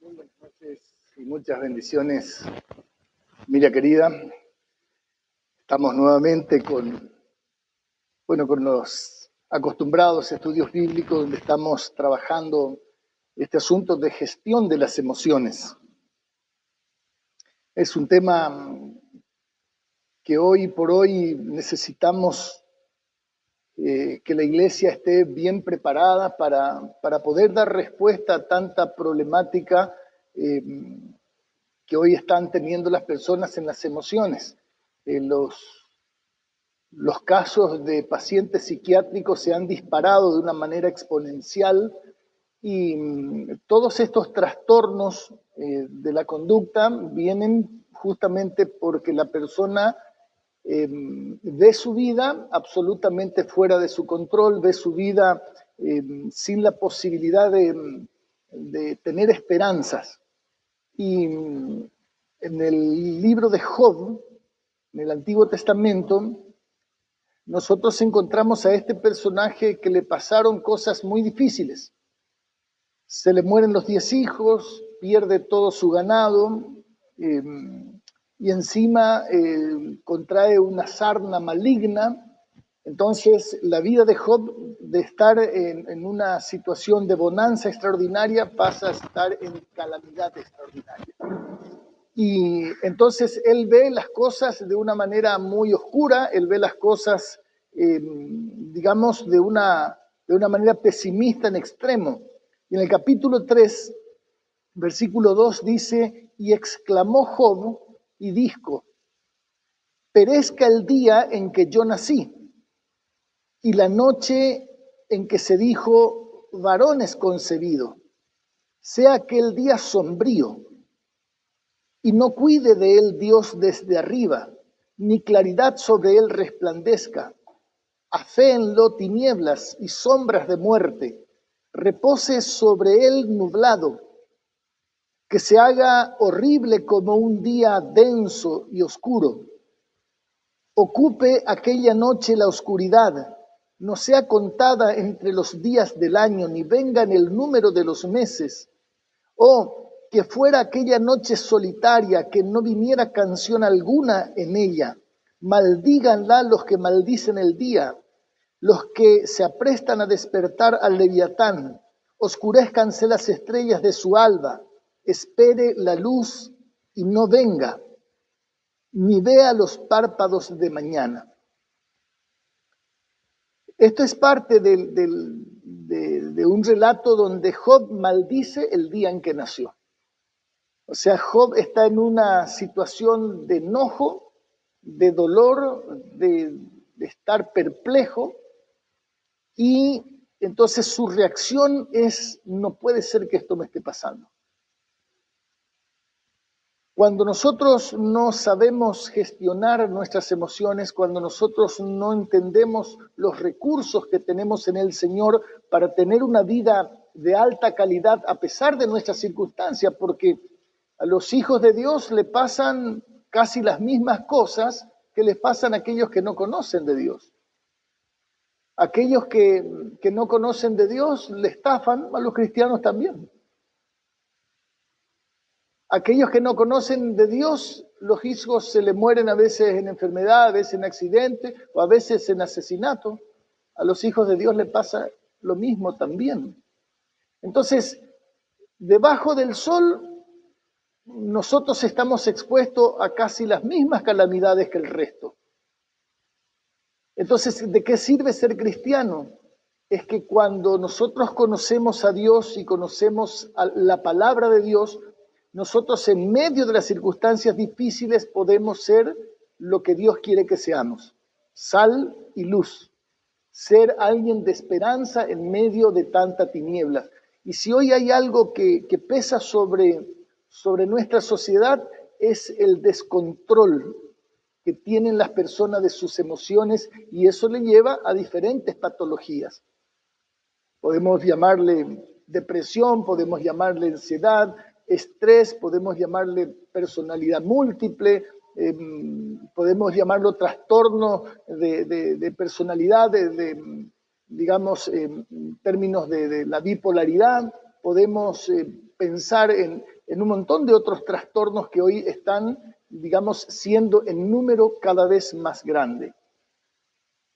Muy buenas noches y muchas bendiciones, Miriam querida. Estamos nuevamente con los acostumbrados estudios bíblicos donde estamos trabajando este asunto de gestión de las emociones. Es un tema que hoy por hoy necesitamos que la iglesia esté bien preparada para poder dar respuesta a tanta problemática que hoy están teniendo las personas en las emociones. Los casos de pacientes psiquiátricos se han disparado de una manera exponencial y todos estos trastornos de la conducta vienen justamente porque la persona ve su vida absolutamente fuera de su control, ve su vida sin la posibilidad de tener esperanzas. Y en el libro de Job, en el Antiguo Testamento, nosotros encontramos a este personaje que le pasaron cosas muy difíciles. Se le mueren los 10 hijos, pierde todo su ganado y encima contrae una sarna maligna. Entonces, la vida de Job, de estar en una situación de bonanza extraordinaria, pasa a estar en calamidad extraordinaria. Y entonces él ve las cosas de una manera muy oscura, él ve las cosas, digamos, de una manera pesimista en extremo. Y en el capítulo 3, versículo 2 dice, y exclamó Job y dijo, perezca el día en que yo nací, y la noche en que se dijo, varón es concebido, sea aquel día sombrío, y no cuide de él Dios desde arriba, ni claridad sobre él resplandezca. Aféenlo tinieblas y sombras de muerte, repose sobre él nublado, que se haga horrible como un día denso y oscuro. Ocupe aquella noche la oscuridad, no sea contada entre los días del año, ni venga en el número de los meses. Oh, que fuera aquella noche solitaria, que no viniera canción alguna en ella. Maldíganla los que maldicen el día, los que se aprestan a despertar al leviatán. Oscurézcanse las estrellas de su alba, espere la luz y no venga, ni vea los párpados de mañana. Esto es parte de un relato donde Job maldice el día en que nació. O sea, Job está en una situación de enojo, de dolor, de estar perplejo, y entonces su reacción es, no puede ser que esto me esté pasando. Cuando nosotros no sabemos gestionar nuestras emociones, cuando nosotros no entendemos los recursos que tenemos en el Señor para tener una vida de alta calidad a pesar de nuestras circunstancias, porque a los hijos de Dios le pasan casi las mismas cosas que les pasan a aquellos que no conocen de Dios. Aquellos que no conocen de Dios le estafan a los cristianos también. Aquellos que no conocen de Dios, los hijos se le mueren a veces en enfermedad, a veces en accidente o a veces en asesinato. A los hijos de Dios le pasa lo mismo también. Entonces, debajo del sol, nosotros estamos expuestos a casi las mismas calamidades que el resto. Entonces, ¿de qué sirve ser cristiano? Es que cuando nosotros conocemos a Dios y conocemos la palabra de Dios, nosotros en medio de las circunstancias difíciles podemos ser lo que Dios quiere que seamos, sal y luz, ser alguien de esperanza en medio de tanta tiniebla. Y si hoy hay algo que pesa sobre nuestra sociedad, es el descontrol que tienen las personas de sus emociones, y eso le lleva a diferentes patologías. Podemos llamarle depresión, podemos llamarle ansiedad, estrés, podemos llamarle personalidad múltiple, podemos llamarlo trastorno de personalidad, digamos, en términos de la bipolaridad, podemos pensar en en un montón de otros trastornos que hoy están, digamos, siendo en número cada vez más grande.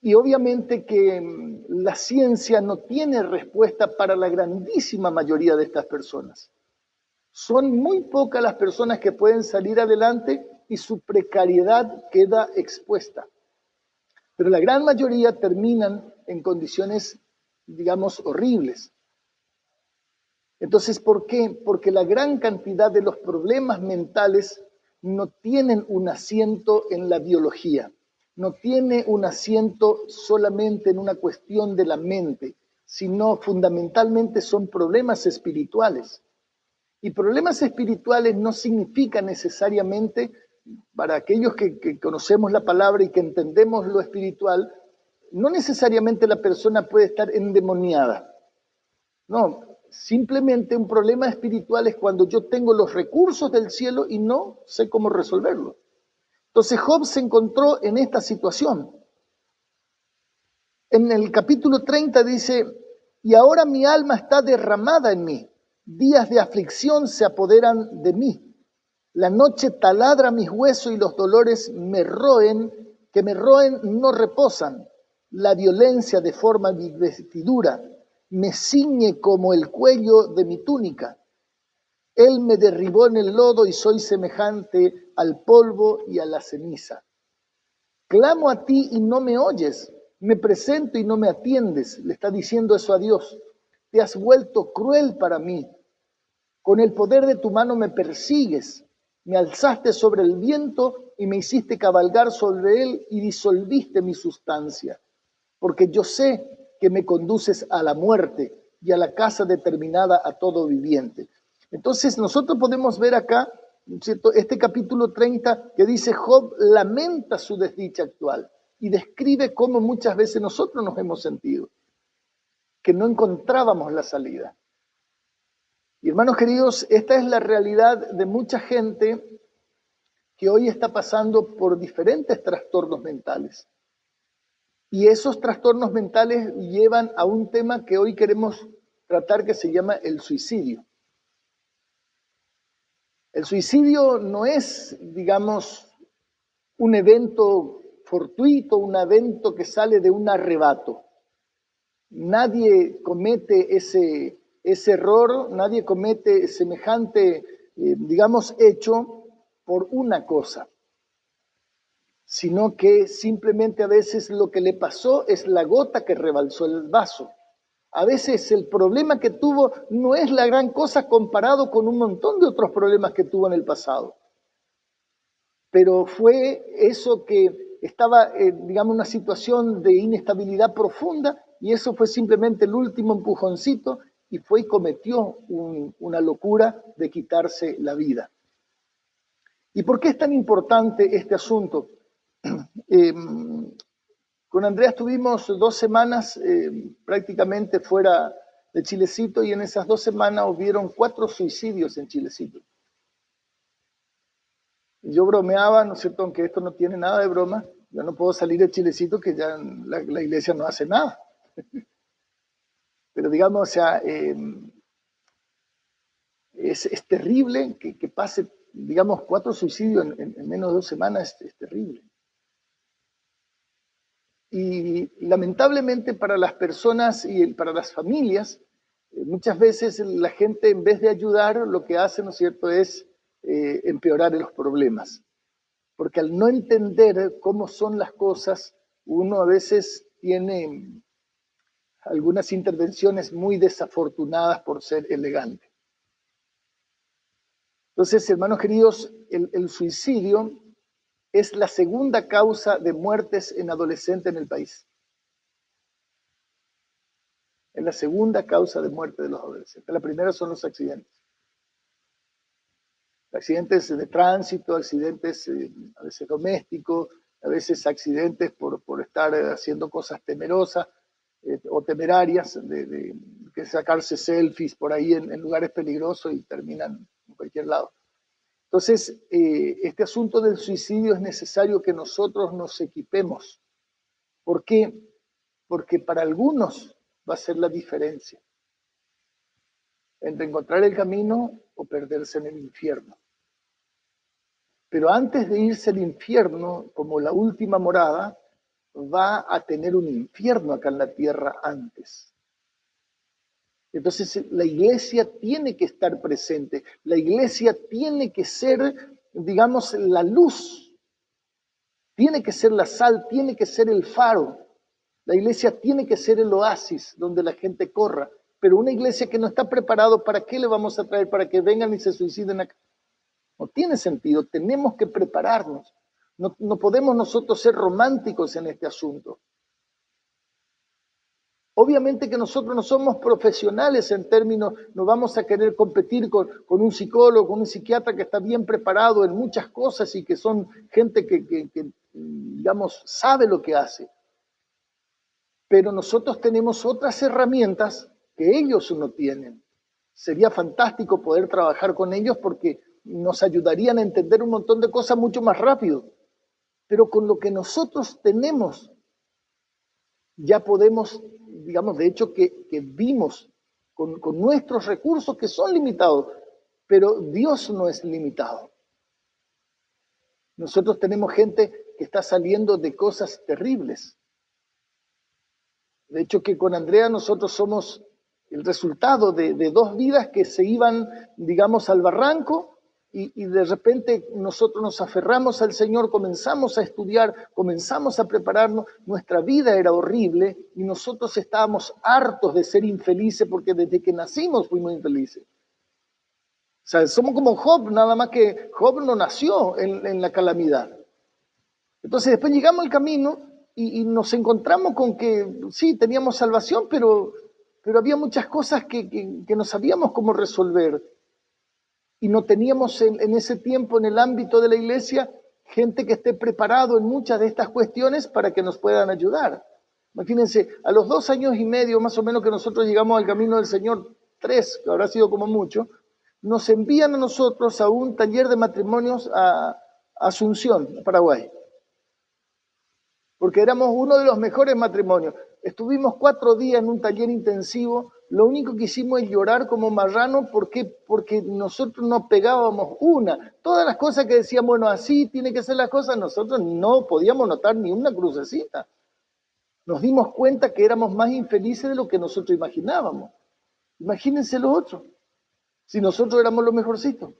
Y obviamente que la ciencia no tiene respuesta para la grandísima mayoría de estas personas. Son muy pocas las personas que pueden salir adelante y su precariedad queda expuesta. Pero la gran mayoría terminan en condiciones, digamos, horribles. Entonces, ¿por qué? Porque la gran cantidad de los problemas mentales no tienen un asiento en la biología, no tiene un asiento solamente en una cuestión de la mente, sino fundamentalmente son problemas espirituales. Y problemas espirituales no significa necesariamente, para aquellos que conocemos la palabra y que entendemos lo espiritual, no necesariamente la persona puede estar endemoniada. No, simplemente un problema espiritual es cuando yo tengo los recursos del cielo y no sé cómo resolverlo. Entonces Job se encontró en esta situación. En el capítulo 30 dice, y ahora mi alma está derramada en mí, días de aflicción se apoderan de mí. La noche taladra mis huesos y los dolores que me roen no reposan. La violencia deforma mi vestidura, me ciñe como el cuello de mi túnica. Él me derribó en el lodo y soy semejante al polvo y a la ceniza. Clamo a ti y no me oyes, me presento y no me atiendes. Le está diciendo eso a Dios. Te has vuelto cruel para mí. Con el poder de tu mano me persigues. Me alzaste sobre el viento y me hiciste cabalgar sobre él y disolviste mi sustancia. Porque yo sé que me conduces a la muerte y a la casa determinada a todo viviente. Entonces nosotros podemos ver acá, ¿cierto?, este capítulo 30 que dice Job lamenta su desdicha actual y describe cómo muchas veces nosotros nos hemos sentido, que no encontrábamos la salida. Y hermanos queridos, esta es la realidad de mucha gente que hoy está pasando por diferentes trastornos mentales. Y esos trastornos mentales llevan a un tema que hoy queremos tratar que se llama el suicidio. El suicidio no es, digamos, un evento fortuito, un evento que sale de un arrebato. Nadie comete ese error, nadie comete semejante, digamos, hecho por una cosa, sino que simplemente a veces lo que le pasó es la gota que rebalsó el vaso. A veces el problema que tuvo no es la gran cosa comparado con un montón de otros problemas que tuvo en el pasado. Pero fue eso que estaba, digamos, en una situación de inestabilidad profunda y eso fue simplemente el último empujoncito y fue y cometió una locura de quitarse la vida. ¿Y por qué es tan importante este asunto? Con Andrea estuvimos 2 semanas prácticamente fuera de Chilecito y en esas 2 semanas hubieron 4 suicidios en Chilecito. Yo bromeaba, ¿no es cierto?, aunque esto no tiene nada de broma, yo no puedo salir de Chilecito que ya la iglesia no hace nada. Pero digamos, o sea, es terrible que pase, digamos, 4 suicidios en menos de 2 semanas, es terrible. Y lamentablemente para las personas y para las familias, muchas veces la gente en vez de ayudar, lo que hace, ¿no es cierto?, es empeorar los problemas. Porque al no entender cómo son las cosas, uno a veces tiene algunas intervenciones muy desafortunadas por ser elegante. Entonces, hermanos queridos, el suicidio es la segunda causa de muertes en adolescentes en el país. Es la segunda causa de muerte de los adolescentes. La primera son los accidentes. Accidentes de tránsito, accidentes a veces domésticos, a veces accidentes por estar haciendo cosas temerosas o temerarias, de sacarse selfies por ahí en lugares peligrosos y terminan en cualquier lado. Entonces, este asunto del suicidio es necesario que nosotros nos equipemos. ¿Por qué? Porque para algunos va a ser la diferencia entre encontrar el camino o perderse en el infierno. Pero antes de irse al infierno, como la última morada, va a tener un infierno acá en la tierra antes. Entonces la iglesia tiene que estar presente, la iglesia tiene que ser, digamos, la luz, tiene que ser la sal, tiene que ser el faro. La iglesia tiene que ser el oasis donde la gente corra. Pero una iglesia que no está preparada, ¿para qué le vamos a traer? ¿Para que vengan y se suiciden acá? No tiene sentido, tenemos que prepararnos. No podemos nosotros ser románticos en este asunto. Obviamente que nosotros no somos profesionales en términos, no vamos a querer competir con un psicólogo, con un psiquiatra que está bien preparado en muchas cosas y que son gente que, digamos, sabe lo que hace. Pero nosotros tenemos otras herramientas que ellos no tienen. Sería fantástico poder trabajar con ellos porque nos ayudarían a entender un montón de cosas mucho más rápido. Pero con lo que nosotros tenemos, ya podemos, digamos, de hecho que vimos con nuestros recursos que son limitados, pero Dios no es limitado. Nosotros tenemos gente que está saliendo de cosas terribles. De hecho que con Andrea nosotros somos el resultado de dos vidas que se iban, digamos, al barranco y de repente nosotros nos aferramos al Señor, comenzamos a estudiar, comenzamos a prepararnos, nuestra vida era horrible y nosotros estábamos hartos de ser infelices porque desde que nacimos fuimos infelices. O sea, somos como Job, nada más que Job no nació en la calamidad. Entonces después llegamos al camino y nos encontramos con que sí, teníamos salvación, pero había muchas cosas que no sabíamos cómo resolver. Y no teníamos en ese tiempo en el ámbito de la iglesia gente que esté preparado en muchas de estas cuestiones para que nos puedan ayudar. Imagínense, a los 2 años y medio más o menos que nosotros llegamos al camino del Señor, 3, que habrá sido como mucho, nos envían a nosotros a un taller de matrimonios a Asunción, Paraguay. Porque éramos uno de los mejores matrimonios. Estuvimos 4 días en un taller intensivo, lo único que hicimos es llorar como marrano, porque nosotros no pegábamos una. Todas las cosas que decíamos, bueno, así tiene que ser las cosas, nosotros no podíamos notar ni una crucecita. Nos dimos cuenta que éramos más infelices de lo que nosotros imaginábamos. Imagínense lo otro, si nosotros éramos los mejorcitos.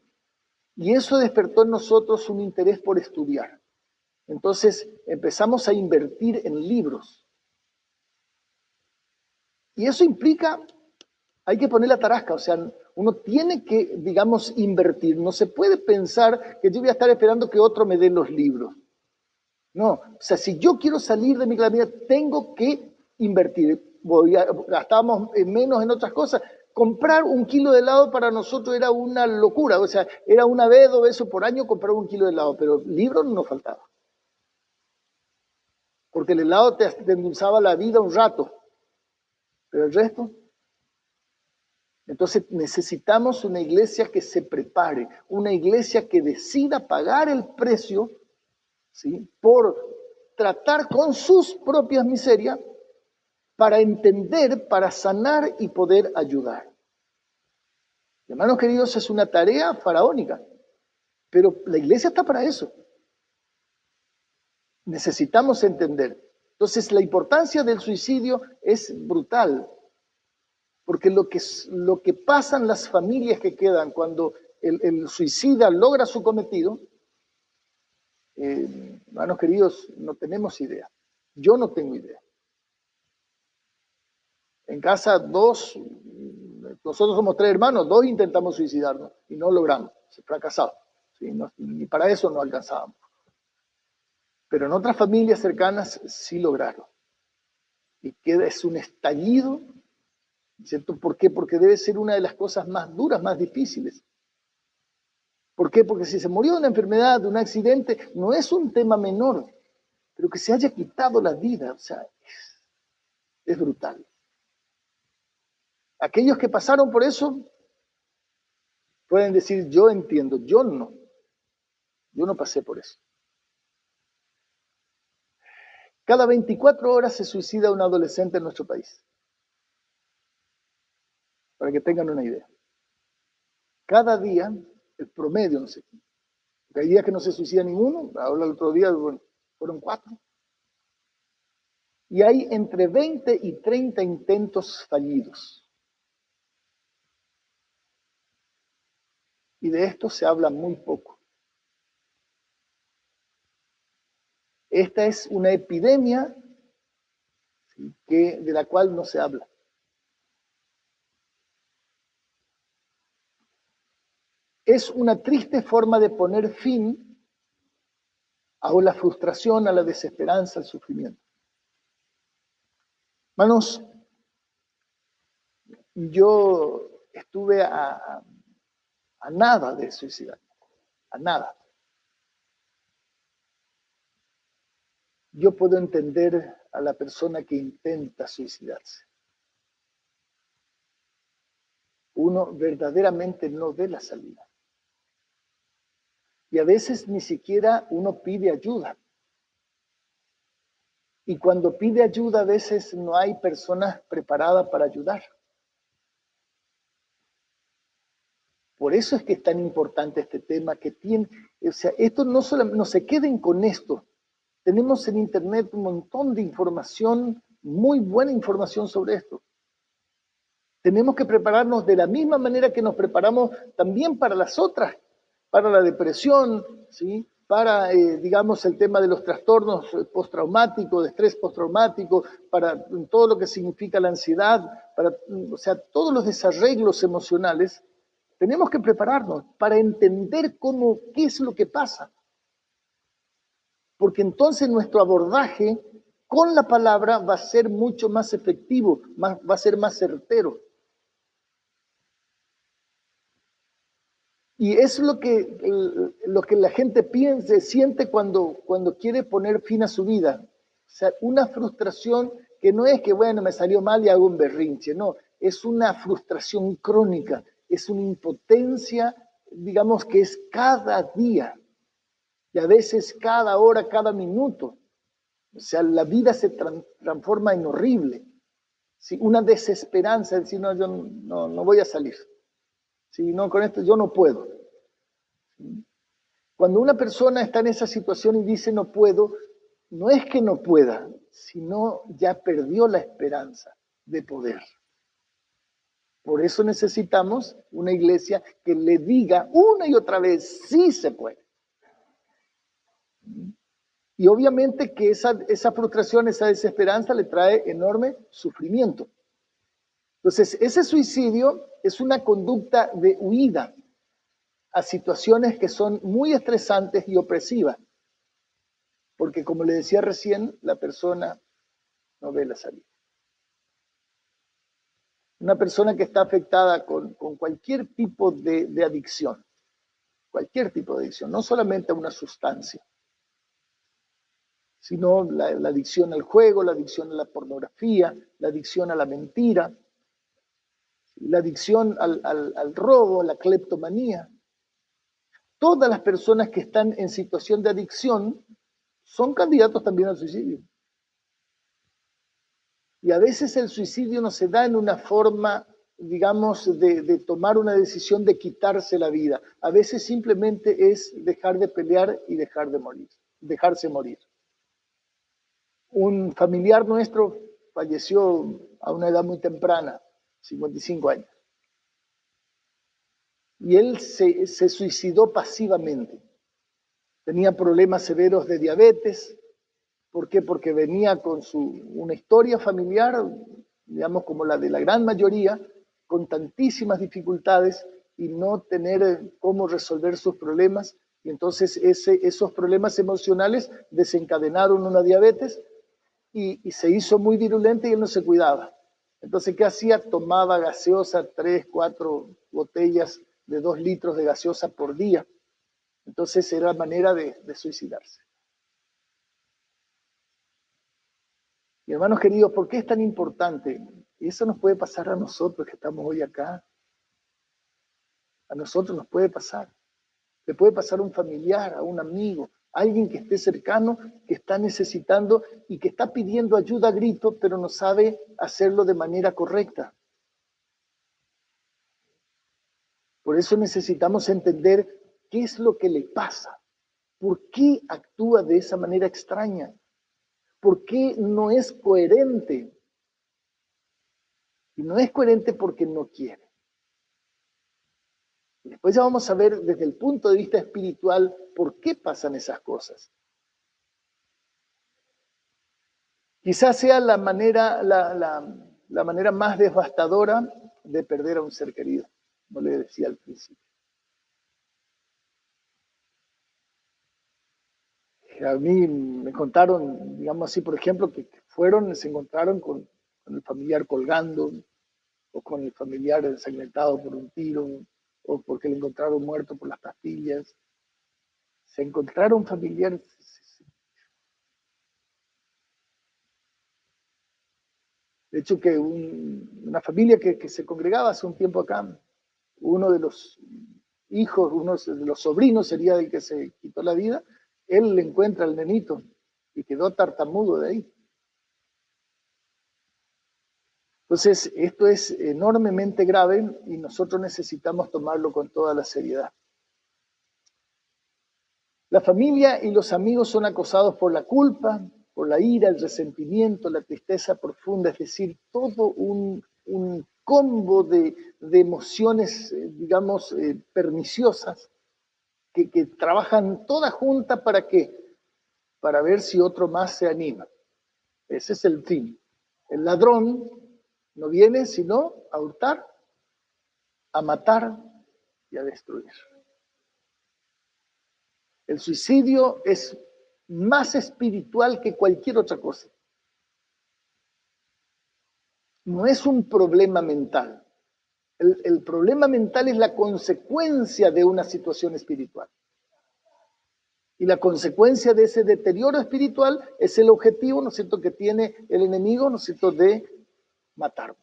Y eso despertó en nosotros un interés por estudiar. Entonces empezamos a invertir en libros. Y eso implica, hay que poner la tarasca, o sea, uno tiene que, digamos, invertir. No se puede pensar que yo voy a estar esperando que otro me dé los libros. No, o sea, si yo quiero salir de mi calamidad, tengo que invertir. Gastábamos menos en otras cosas. Comprar 1 kilo de helado para nosotros era una locura, o sea, era una vez, 2 veces por año comprar 1 kilo de helado, pero libros no nos faltaba. Porque el helado te endulzaba la vida un rato, pero el resto. Entonces necesitamos una iglesia que se prepare, una iglesia que decida pagar el precio, ¿sí?, por tratar con sus propias miserias para entender, para sanar y poder ayudar. Hermanos queridos, es una tarea faraónica, pero la iglesia está para eso. Necesitamos entender. Entonces la importancia del suicidio es brutal. Porque lo que pasan las familias que quedan cuando el suicida logra su cometido, hermanos queridos, no tenemos idea. Yo no tengo idea. En casa nosotros somos 3 hermanos, 2 intentamos suicidarnos y no logramos, fracasamos. ¿Sí? Ni para eso no alcanzábamos. Pero en otras familias cercanas sí lograron. Y es un estallido, ¿cierto? ¿Por qué? Porque debe ser una de las cosas más duras, más difíciles. ¿Por qué? Porque si se murió de una enfermedad, de un accidente, no es un tema menor, pero que se haya quitado la vida, o sea, es brutal. Aquellos que pasaron por eso pueden decir, yo entiendo, yo no pasé por eso. Cada 24 horas se suicida un adolescente en nuestro país, para que tengan una idea. cada día, el promedio, no sé, hay días que no se suicida ninguno, ahora el otro día, bueno, fueron 4. Y hay entre 20 y 30 intentos fallidos. Y de esto se habla muy poco. Esta es una epidemia, ¿sí?, de la cual no se habla. Es una triste forma de poner fin a la frustración, a la desesperanza, al sufrimiento. Hermanos, yo estuve a nada de suicidar, a nada. Yo puedo entender a la persona que intenta suicidarse. Uno verdaderamente no ve la salida. Y a veces ni siquiera uno pide ayuda. Y cuando pide ayuda, a veces no hay personas preparadas para ayudar. Por eso es que es tan importante este tema que tiene, o sea, esto no solamente, no se queden con esto. Tenemos en internet un montón de información, muy buena información sobre esto. Tenemos que prepararnos de la misma manera que nos preparamos también para las otras, para la depresión, ¿sí?, para, digamos, el tema de los trastornos postraumáticos, de estrés postraumático, para todo lo que significa la ansiedad, para, o sea, todos los desarreglos emocionales. Tenemos que prepararnos para entender qué es lo que pasa. Porque entonces nuestro abordaje con la palabra va a ser mucho más efectivo, va a ser más certero. Y es lo que la gente piensa, siente cuando quiere poner fin a su vida. O sea, una frustración que no es que, bueno, me salió mal y hago un berrinche, no, es una frustración crónica, es una impotencia, digamos, que es cada día, y a veces cada hora, cada minuto. O sea, la vida se transforma en horrible. ¿Sí? Una desesperanza, decir, no, yo no voy a salir. ¿Sí? No, con esto yo no puedo. ¿Sí? Cuando una persona está en esa situación y dice no puedo, no es que no pueda, sino ya perdió la esperanza de poder. Por eso necesitamos una iglesia que le diga una y otra vez, sí se puede. Y obviamente que esa frustración, esa desesperanza le trae enorme sufrimiento. Entonces, ese suicidio es una conducta de huida a situaciones que son muy estresantes y opresivas. Porque como le decía recién, la persona no ve la salida. Una persona que está afectada con cualquier tipo de adicción, no solamente a una sustancia, sino la adicción al juego, la adicción a la pornografía, la adicción a la mentira, la adicción al robo, la cleptomanía. Todas las personas que están en situación de adicción son candidatos también al suicidio. Y a veces el suicidio no se da en una forma, digamos, de tomar una decisión de quitarse la vida. A veces simplemente es dejar de pelear y dejar de morir, dejarse morir. Un familiar nuestro falleció a una edad muy temprana, 55 años. Y él se suicidó pasivamente. Tenía problemas severos de diabetes. ¿Por qué? Porque venía con una historia familiar, digamos, como la de la gran mayoría, con tantísimas dificultades y no tener cómo resolver sus problemas. Y entonces esos problemas emocionales desencadenaron una diabetes y se hizo muy virulenta y él no se cuidaba. Entonces, ¿qué hacía? Tomaba gaseosa, 3, 4 botellas de 2 litros de gaseosa por día. Entonces era la manera de suicidarse. Y hermanos queridos, ¿por qué es tan importante? Y eso nos puede pasar a nosotros que estamos hoy acá. A nosotros nos puede pasar. Le puede pasar a un familiar, a un amigo, a alguien que esté cercano, que está necesitando y que está pidiendo ayuda a gritos, pero no sabe hacerlo de manera correcta. Por eso necesitamos entender qué es lo que le pasa, por qué actúa de esa manera extraña, por qué no es coherente. Y no es coherente porque no quiere. Y después ya vamos a ver desde el punto de vista espiritual por qué pasan esas cosas. Quizás sea la manera más devastadora de perder a un ser querido, como le decía al principio. A mí me contaron, digamos así, por ejemplo, que se encontraron con el familiar colgando, o con el familiar ensangrentado por un tiro, o porque le encontraron muerto por las pastillas. Se encontraron familiares. De hecho, que una familia que se congregaba hace un tiempo acá, uno de los hijos, uno de los sobrinos sería el que se quitó la vida, él le encuentra al nenito y quedó tartamudo de ahí. Entonces, esto es enormemente grave y nosotros necesitamos tomarlo con toda la seriedad. La familia y los amigos son acosados por la culpa, por la ira, el resentimiento, la tristeza profunda, es decir, todo un combo de emociones, digamos, perniciosas, que trabajan todas juntas ¿para qué? Para ver si otro más se anima. Ese es el fin. El ladrón no viene sino a hurtar, a matar y a destruir. El suicidio es más espiritual que cualquier otra cosa. No es un problema mental. El problema mental es la consecuencia de una situación espiritual. Y la consecuencia de ese deterioro espiritual es el objetivo, ¿no es cierto?, que tiene el enemigo, ¿no es cierto?, de matarnos.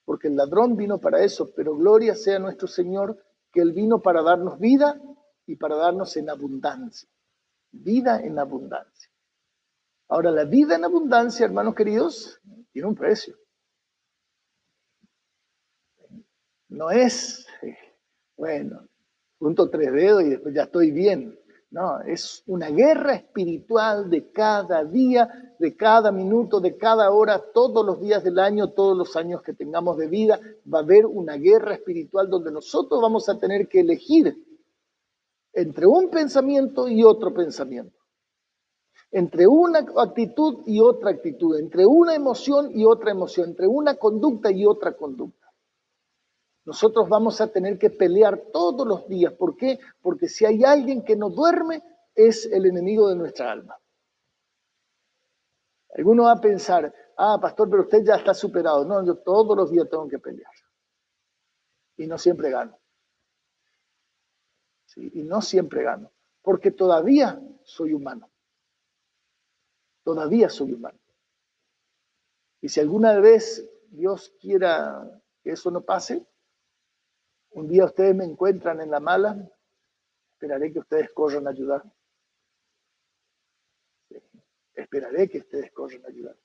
Porque el ladrón vino para eso, pero gloria sea nuestro Señor, que Él vino para darnos vida y para darnos en abundancia. Vida en abundancia. Ahora, la vida en abundancia, hermanos queridos, tiene un precio. No es, bueno, junto 3 dedos y después ya estoy bien. No, es una guerra espiritual de cada día, de cada minuto, de cada hora, todos los días del año, todos los años que tengamos de vida. Va a haber una guerra espiritual donde nosotros vamos a tener que elegir entre un pensamiento y otro pensamiento, entre una actitud y otra actitud, entre una emoción y otra emoción, entre una conducta y otra conducta. Nosotros vamos a tener que pelear todos los días. ¿Por qué? Porque si hay alguien que no duerme, es el enemigo de nuestra alma. Alguno va a pensar, pastor, pero usted ya está superado. No, yo todos los días tengo que pelear. Y no siempre gano. ¿Sí? Y no siempre gano. Porque todavía soy humano. Todavía soy humano. Y si alguna vez Dios quiera que eso no pase, un día ustedes me encuentran en la mala, esperaré que ustedes corran a ayudar. Sí. Esperaré que ustedes corran a ayudar.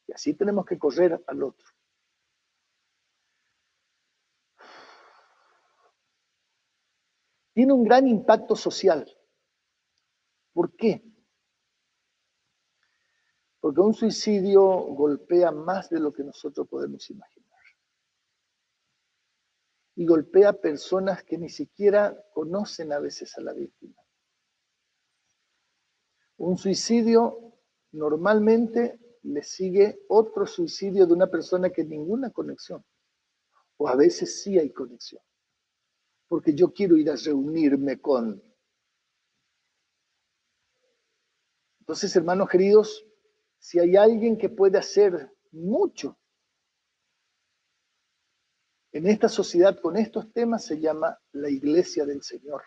Y así tenemos que correr al otro. Tiene un gran impacto social. ¿Por qué? Porque un suicidio golpea más de lo que nosotros podemos imaginar. Y golpea a personas que ni siquiera conocen a veces a la víctima. Un suicidio normalmente le sigue otro suicidio de una persona que ninguna conexión. O a veces sí hay conexión. Porque yo quiero ir a reunirme con. Entonces, hermanos queridos, si hay alguien que puede hacer mucho en esta sociedad con estos temas, se llama la Iglesia del Señor.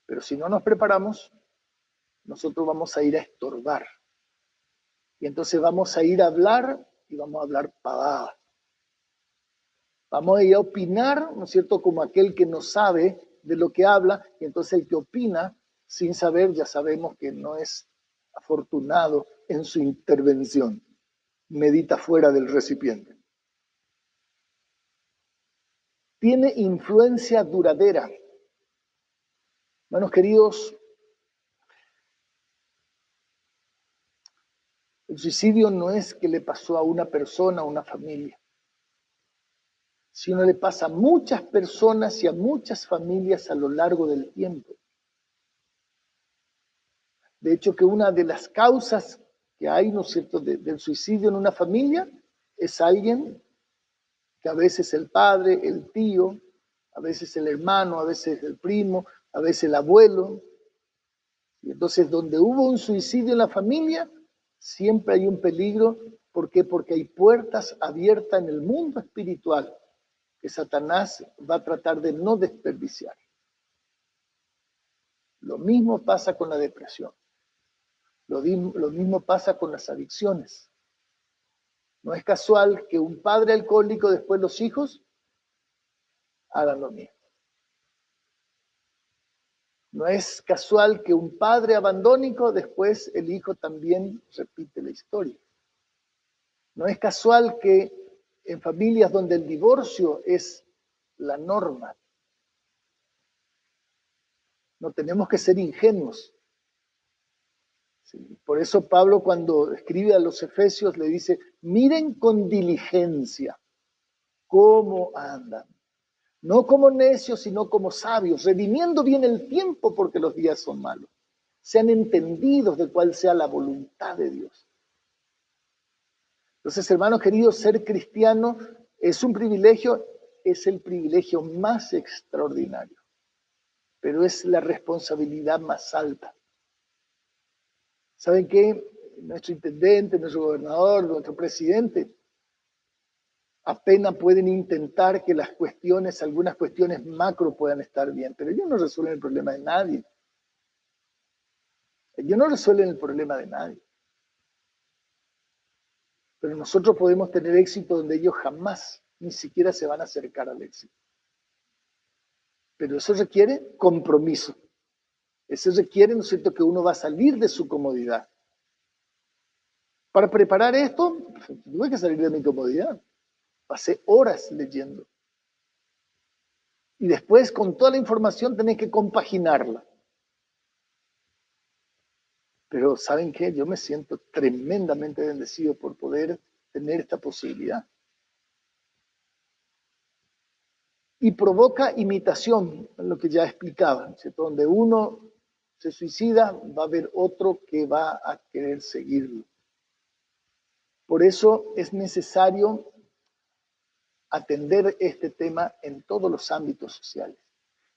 Pero si no nos preparamos, nosotros vamos a ir a estorbar. Y entonces vamos a ir a hablar y vamos a hablar pavada. Vamos a ir a opinar, ¿no es cierto?, como aquel que no sabe de lo que habla, y entonces el que opina sin saber ya sabemos que no es afortunado en su intervención. Medita fuera del recipiente. tiene influencia duradera. Hermanos queridos, el suicidio no es que le pasó a una persona, a una familia, sino le pasa a muchas personas y a muchas familias a lo largo del tiempo. De hecho, que una de las causas que hay, ¿no es cierto?, del suicidio en una familia es alguien que a veces el padre, el tío, a veces el hermano, a veces el primo, a veces el abuelo. Y entonces, donde hubo un suicidio en la familia, siempre hay un peligro. ¿Por qué? Porque hay puertas abiertas en el mundo espiritual que Satanás va a tratar de no desperdiciar. Lo mismo pasa con la depresión. Lo mismo pasa con las adicciones. No es casual que un padre alcohólico, después los hijos hagan lo mismo. No es casual que un padre abandónico, después el hijo también repite la historia. No es casual que en familias donde el divorcio es la norma. No tenemos que ser ingenuos. Sí, por eso Pablo, cuando escribe a los Efesios, le dice: miren con diligencia cómo andan. No como necios, sino como sabios, redimiendo bien el tiempo porque los días son malos. Sean entendidos de cuál sea la voluntad de Dios. Entonces, hermanos queridos, ser cristiano es un privilegio, es el privilegio más extraordinario, pero es la responsabilidad más alta. ¿Saben qué? Nuestro intendente, nuestro gobernador, nuestro presidente, apenas pueden intentar que las cuestiones, algunas cuestiones macro puedan estar bien, pero ellos no resuelven el problema de nadie. Ellos no resuelven el problema de nadie. Pero nosotros podemos tener éxito donde ellos jamás, ni siquiera se van a acercar al éxito. Pero eso requiere compromiso. Eso requiere, ¿no es cierto?, que uno va a salir de su comodidad. Para preparar esto, tuve que salir de mi comodidad. Pasé horas leyendo. Y después, con toda la información, tenés que compaginarla. Pero ¿saben qué? Yo me siento tremendamente bendecido por poder tener esta posibilidad. Y provoca imitación, lo que ya explicaba, ¿cierto? Donde uno se suicida, va a haber otro que va a querer seguirlo. Por eso es necesario atender este tema en todos los ámbitos sociales.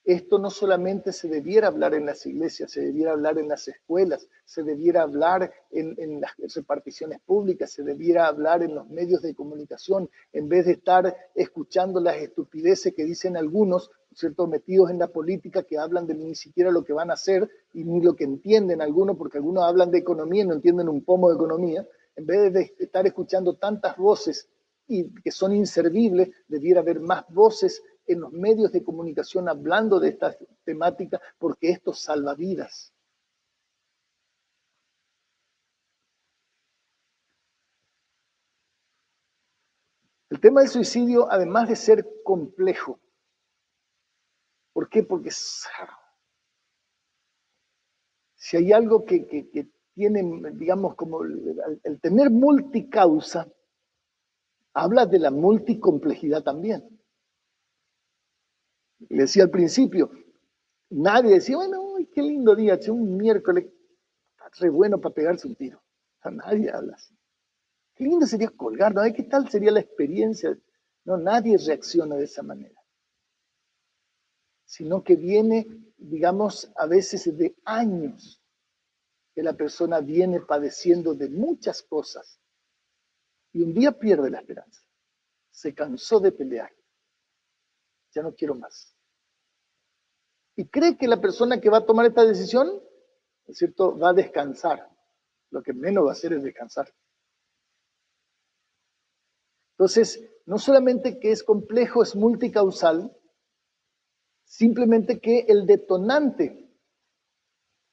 Esto no solamente se debiera hablar en las iglesias, se debiera hablar en las escuelas, se debiera hablar en las reparticiones públicas, se debiera hablar en los medios de comunicación, en vez de estar escuchando las estupideces que dicen algunos, ¿cierto?, metidos en la política, que hablan de ni siquiera lo que van a hacer y ni lo que entienden algunos, porque algunos hablan de economía y no entienden un pomo de economía. En vez de estar escuchando tantas voces y que son inservibles, debiera haber más voces en los medios de comunicación hablando de esta temática, porque esto salva vidas. El tema del suicidio, además de ser complejo, ¿por qué? Porque si hay algo que tiene, digamos, como el tener multicausa, habla de la multicomplejidad también. Le decía al principio, nadie decía, bueno, uy, qué lindo día, un miércoles, está re bueno para pegarse un tiro. O sea, nadie habla así. Qué lindo sería colgar, ¿no? ¿Qué tal sería la experiencia? No, nadie reacciona de esa manera. Sino que viene, digamos, a veces de años que la persona viene padeciendo de muchas cosas y un día pierde la esperanza. Se cansó de pelear. Ya no quiero más. Y cree que la persona que va a tomar esta decisión, ¿no es cierto?, va a descansar. Lo que menos va a hacer es descansar. Entonces, no solamente que es complejo, es multicausal, simplemente que el detonante,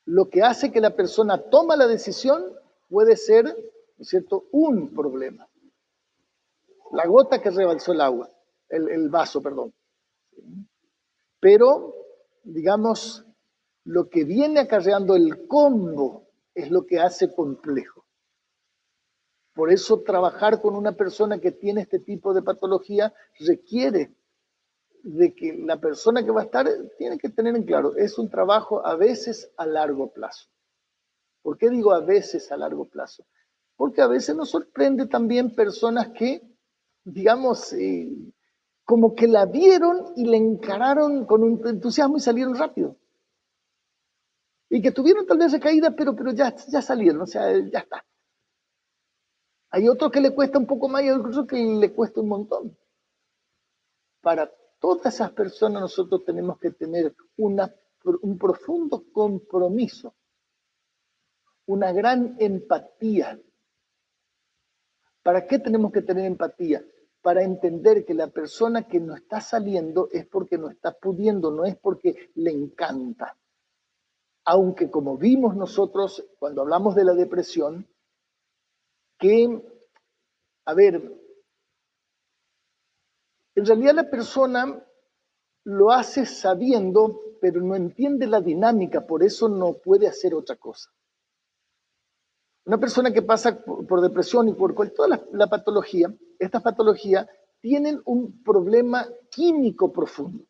lo que hace que la persona toma la decisión, puede ser, ¿no es cierto?, un problema. La gota que rebalsó el agua, el vaso, perdón. Pero, digamos, lo que viene acarreando el combo es lo que hace complejo. Por eso trabajar con una persona que tiene este tipo de patología requiere de que la persona que va a estar tiene que tener en claro, es un trabajo a veces a largo plazo. ¿Por qué digo a veces a largo plazo? Porque a veces nos sorprende también personas que, digamos, como que la vieron y la encararon con un entusiasmo y salieron rápido. Y que tuvieron tal vez recaída, pero ya salieron, o sea, ya está. Hay otro que le cuesta un poco más y hay otro que le cuesta un montón. Para todas esas personas nosotros tenemos que tener un profundo compromiso, una gran empatía. ¿Para qué tenemos que tener empatía? Para entender que la persona que no está saliendo es porque no está pudiendo, no es porque le encanta. Aunque como vimos nosotros cuando hablamos de la depresión, que, a ver, en realidad la persona lo hace sabiendo, pero no entiende la dinámica, por eso no puede hacer otra cosa. Una persona que pasa por depresión y por toda la patología, estas patologías tienen un problema químico profundo.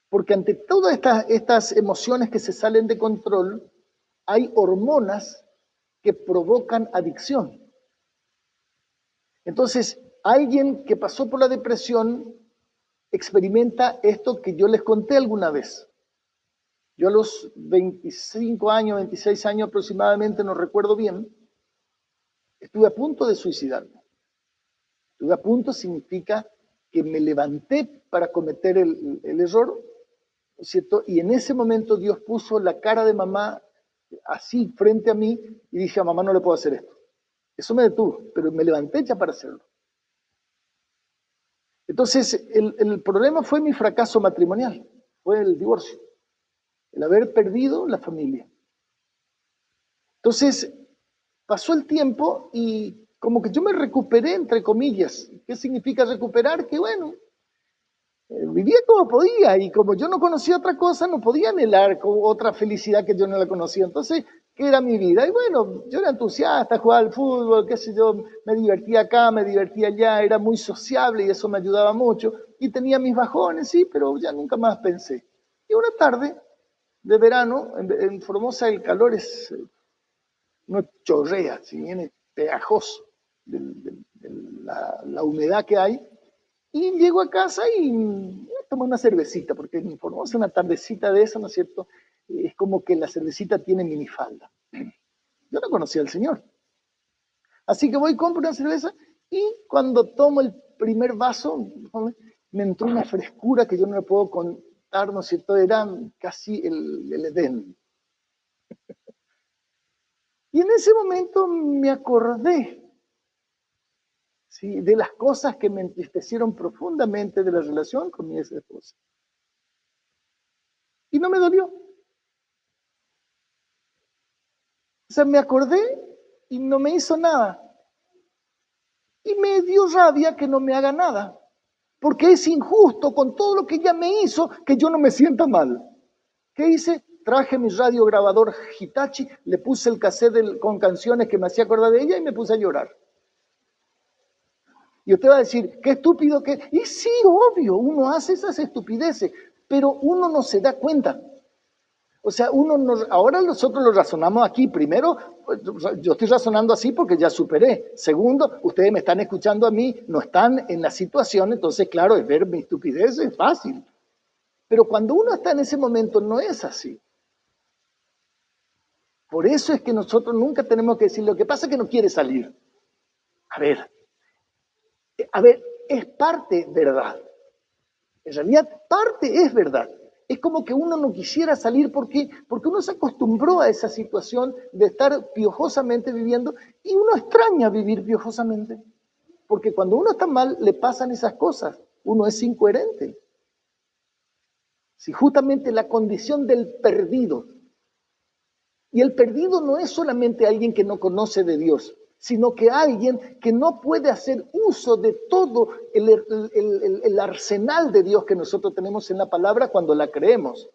Porque ante todas estas emociones que se salen de control, hay hormonas que provocan adicción. Entonces, alguien que pasó por la depresión experimenta esto que yo les conté alguna vez. Yo a los 25 años, 26 años aproximadamente, no recuerdo bien, estuve a punto de suicidarme. Estuve a punto significa que me levanté para cometer el error, ¿cierto? Y en ese momento Dios puso la cara de mamá así frente a mí y dije, a mamá no le puedo hacer esto. Eso me detuvo, pero me levanté ya para hacerlo. Entonces, el problema fue mi fracaso matrimonial, fue el divorcio, el haber perdido la familia. Entonces, pasó el tiempo y como que yo me recuperé, entre comillas. ¿Qué significa recuperar? Que bueno, vivía como podía y como yo no conocía otra cosa, no podía anhelar otra felicidad que yo no la conocía. Entonces, ¿qué era mi vida? Y bueno, yo era entusiasta, jugaba al fútbol, qué sé yo, me divertía acá, me divertía allá, era muy sociable y eso me ayudaba mucho. Y tenía mis bajones, sí, pero ya nunca más pensé. Y una tarde de verano, en Formosa el calor es, no chorrea, si viene pegajoso de la humedad que hay. Y llego a casa y tomo una cervecita, porque en Formosa una tardecita de esa, ¿no es cierto? Es como que la cervecita tiene minifalda. Yo no conocía al señor. Así que voy, compro una cerveza y cuando tomo el primer vaso, me entró una frescura que yo no le puedo contar, ¿no es cierto? Era casi el Edén. Y en ese momento me acordé, ¿sí?, de las cosas que me entristecieron profundamente de la relación con mi ex esposa. Y no me dolió. O sea, me acordé y no me hizo nada. Y me dio rabia que no me haga nada. Porque es injusto con todo lo que ella me hizo que yo no me sienta mal. ¿Qué hice? Traje mi radiograbador Hitachi, le puse el cassette con canciones que me hacía acordar de ella y me puse a llorar. Y usted va a decir, qué estúpido que... Y sí, obvio, uno hace esas estupideces, pero uno no se da cuenta. O sea, ahora nosotros lo razonamos aquí. Primero, yo estoy razonando así porque ya superé. Segundo, ustedes me están escuchando a mí, no están en la situación, entonces, claro, es ver mi estupidez, es fácil. Pero cuando uno está en ese momento, no es así. Por eso es que nosotros nunca tenemos que decir, lo que pasa es que no quiere salir. A ver, es parte verdad. En realidad, parte es verdad. Es como que uno no quisiera salir porque uno se acostumbró a esa situación de estar piojosamente viviendo y uno extraña vivir piojosamente. Porque cuando uno está mal, le pasan esas cosas. Uno es incoherente. Si justamente la condición del perdido. Y el perdido no es solamente alguien que no conoce de Dios. sino que alguien que no puede hacer uso de todo el arsenal de Dios que nosotros tenemos en la palabra cuando la creemos.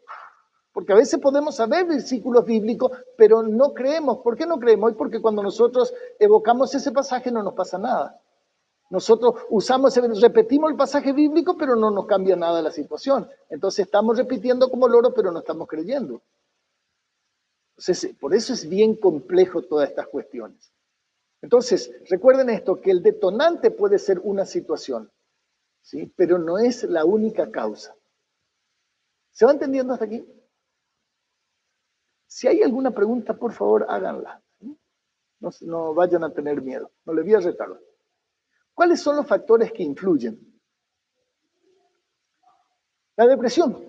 Porque a veces podemos saber versículos bíblicos, pero no creemos. ¿Por qué no creemos? Porque cuando nosotros evocamos ese pasaje no nos pasa nada. Nosotros repetimos el pasaje bíblico, pero no nos cambia nada la situación. Entonces estamos repitiendo como loro, pero no estamos creyendo. Entonces, por eso es bien complejo todas estas cuestiones. Entonces, recuerden esto, que el detonante puede ser una situación, ¿sí? Pero no es la única causa. ¿Se va entendiendo hasta aquí? Si hay alguna pregunta, por favor, háganla. ¿Sí? No vayan a tener miedo. No les voy a retar. ¿Cuáles son los factores que influyen? La depresión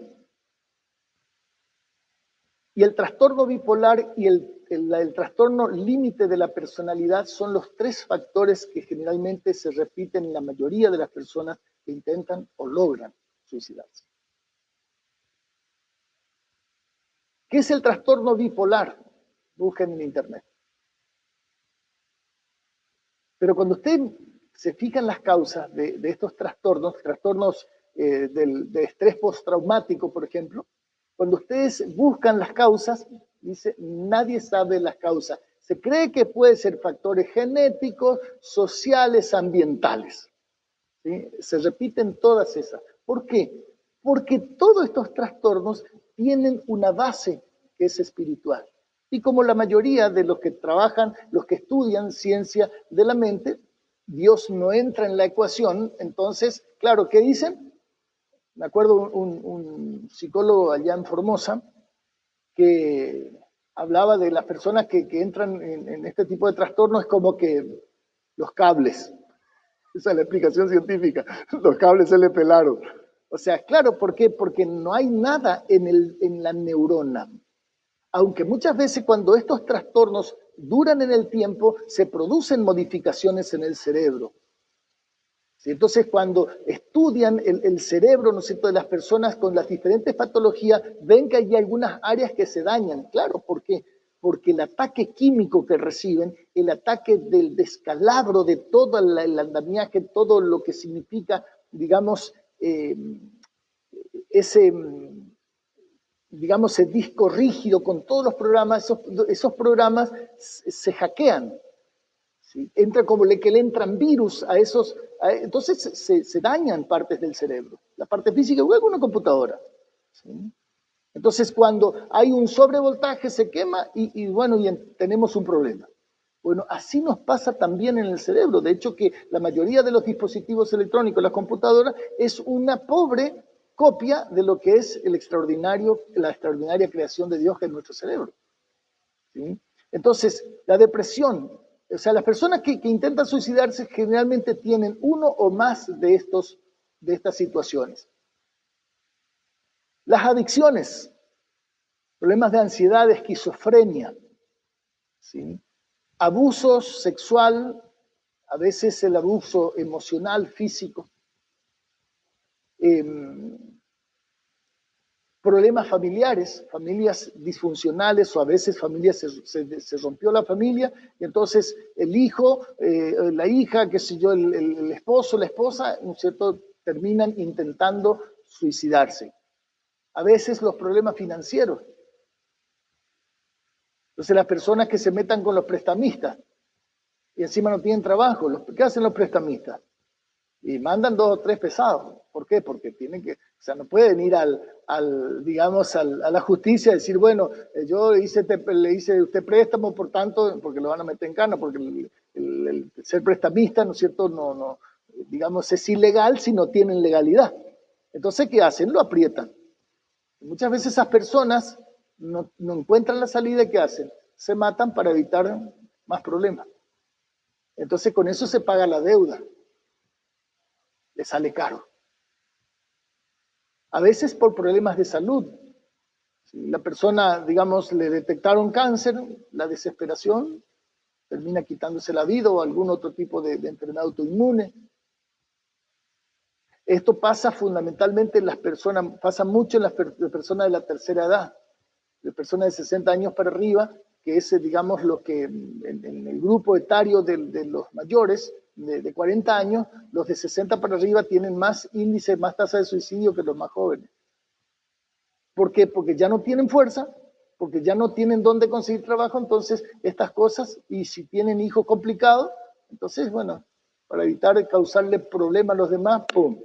y el trastorno bipolar y el trastorno límite de la personalidad son los tres factores que generalmente se repiten en la mayoría de las personas que intentan o logran suicidarse. ¿Qué es el trastorno bipolar? Busquen en internet. Pero cuando usted se fija en las causas de estos trastornos de estrés postraumático, por ejemplo, cuando ustedes buscan las causas, dice, nadie sabe las causas. Se cree que puede ser factores genéticos, sociales, ambientales. ¿Sí? Se repiten todas esas. ¿Por qué? Porque todos estos trastornos tienen una base que es espiritual. Y como la mayoría de los que trabajan, los que estudian ciencia de la mente, Dios no entra en la ecuación, entonces, claro, ¿qué dicen? Me acuerdo un psicólogo allá en Formosa que hablaba de las personas que entran en este tipo de trastornos, es como que los cables. Esa es la explicación científica. Los cables se le pelaron. O sea, claro, ¿por qué? Porque no hay nada en la neurona. Aunque muchas veces cuando estos trastornos duran en el tiempo, se producen modificaciones en el cerebro. ¿Sí? Entonces, cuando estudian el cerebro, ¿no es cierto?, de las personas con las diferentes patologías, ven que hay algunas áreas que se dañan. Claro, ¿por qué? Porque el ataque químico que reciben, el ataque del descalabro de todo el andamiaje, todo lo que significa, digamos, ese disco rígido con todos los programas, esos programas se hackean. ¿Sí? Entra como que le entran virus a esos, entonces se dañan partes del cerebro. La parte física igual que una computadora. ¿Sí? Entonces cuando hay un sobrevoltaje se quema y tenemos un problema. Bueno, así nos pasa también en el cerebro. De hecho que la mayoría de los dispositivos electrónicos, las computadoras, es una pobre copia de lo que es la extraordinaria creación de Dios que es nuestro cerebro. ¿Sí? Entonces, la depresión, o sea, las personas que intentan suicidarse generalmente tienen uno o más de estas situaciones. Las adicciones, problemas de ansiedad, esquizofrenia, ¿sí? Abuso sexual, a veces el abuso emocional, físico, problemas familiares, familias disfuncionales o a veces familias se rompió la familia y entonces el hijo, la hija, qué sé yo, el esposo, la esposa, ¿no es cierto?, terminan intentando suicidarse. A veces los problemas financieros. Entonces las personas que se metan con los prestamistas y encima no tienen trabajo, ¿qué hacen los prestamistas? Y mandan 2 o 3 pesados. ¿Por qué? Porque tienen que, o sea, no pueden ir a la justicia y decir, bueno, yo le hice usted préstamo, por tanto, porque lo van a meter en cana, porque el ser prestamista, ¿no es cierto?, no, digamos, es ilegal si no tienen legalidad. Entonces, ¿qué hacen? Lo aprietan. Y muchas veces esas personas no encuentran la salida y ¿qué hacen? Se matan para evitar más problemas. Entonces, con eso se paga la deuda. Le sale caro. A veces por problemas de salud. Si la persona, digamos, le detectaron cáncer, la desesperación termina quitándose la vida o algún otro tipo de enfermedad autoinmune. Esto pasa fundamentalmente en las personas, pasa mucho en las personas de la tercera edad, de personas de 60 años para arriba, que es, digamos, lo que en el grupo etario de los mayores, de 40 años, los de 60 para arriba tienen más índice, más tasa de suicidio que los más jóvenes. ¿Por qué? Porque ya no tienen fuerza, porque ya no tienen dónde conseguir trabajo, entonces estas cosas, y si tienen hijos complicados, entonces, bueno, para evitar causarle problemas a los demás, ¡pum!,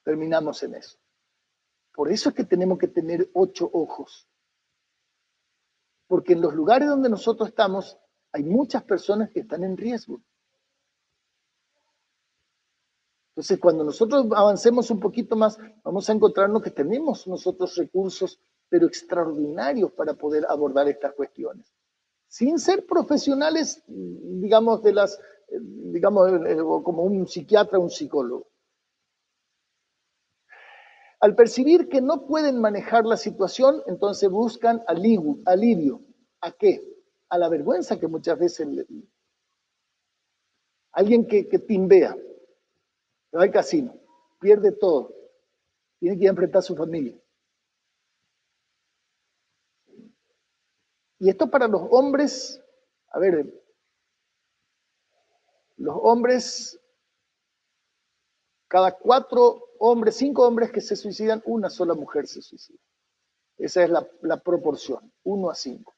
terminamos en eso. Por eso es que tenemos que tener 8 ojos. Porque en los lugares donde nosotros estamos, hay muchas personas que están en riesgo. Entonces, cuando nosotros avancemos un poquito más, vamos a encontrarnos que tenemos nosotros recursos, pero extraordinarios para poder abordar estas cuestiones. Sin ser profesionales, digamos, como un psiquiatra o un psicólogo. Al percibir que no pueden manejar la situación, entonces buscan alivio. ¿A qué? A la vergüenza que muchas veces alguien que timbea, va al casino, pierde todo, tiene que ir a enfrentar a su familia. Y esto para los hombres, a ver, los hombres, cada 5 hombres que se suicidan, una sola mujer se suicida. Esa es la proporción, 1 a 5.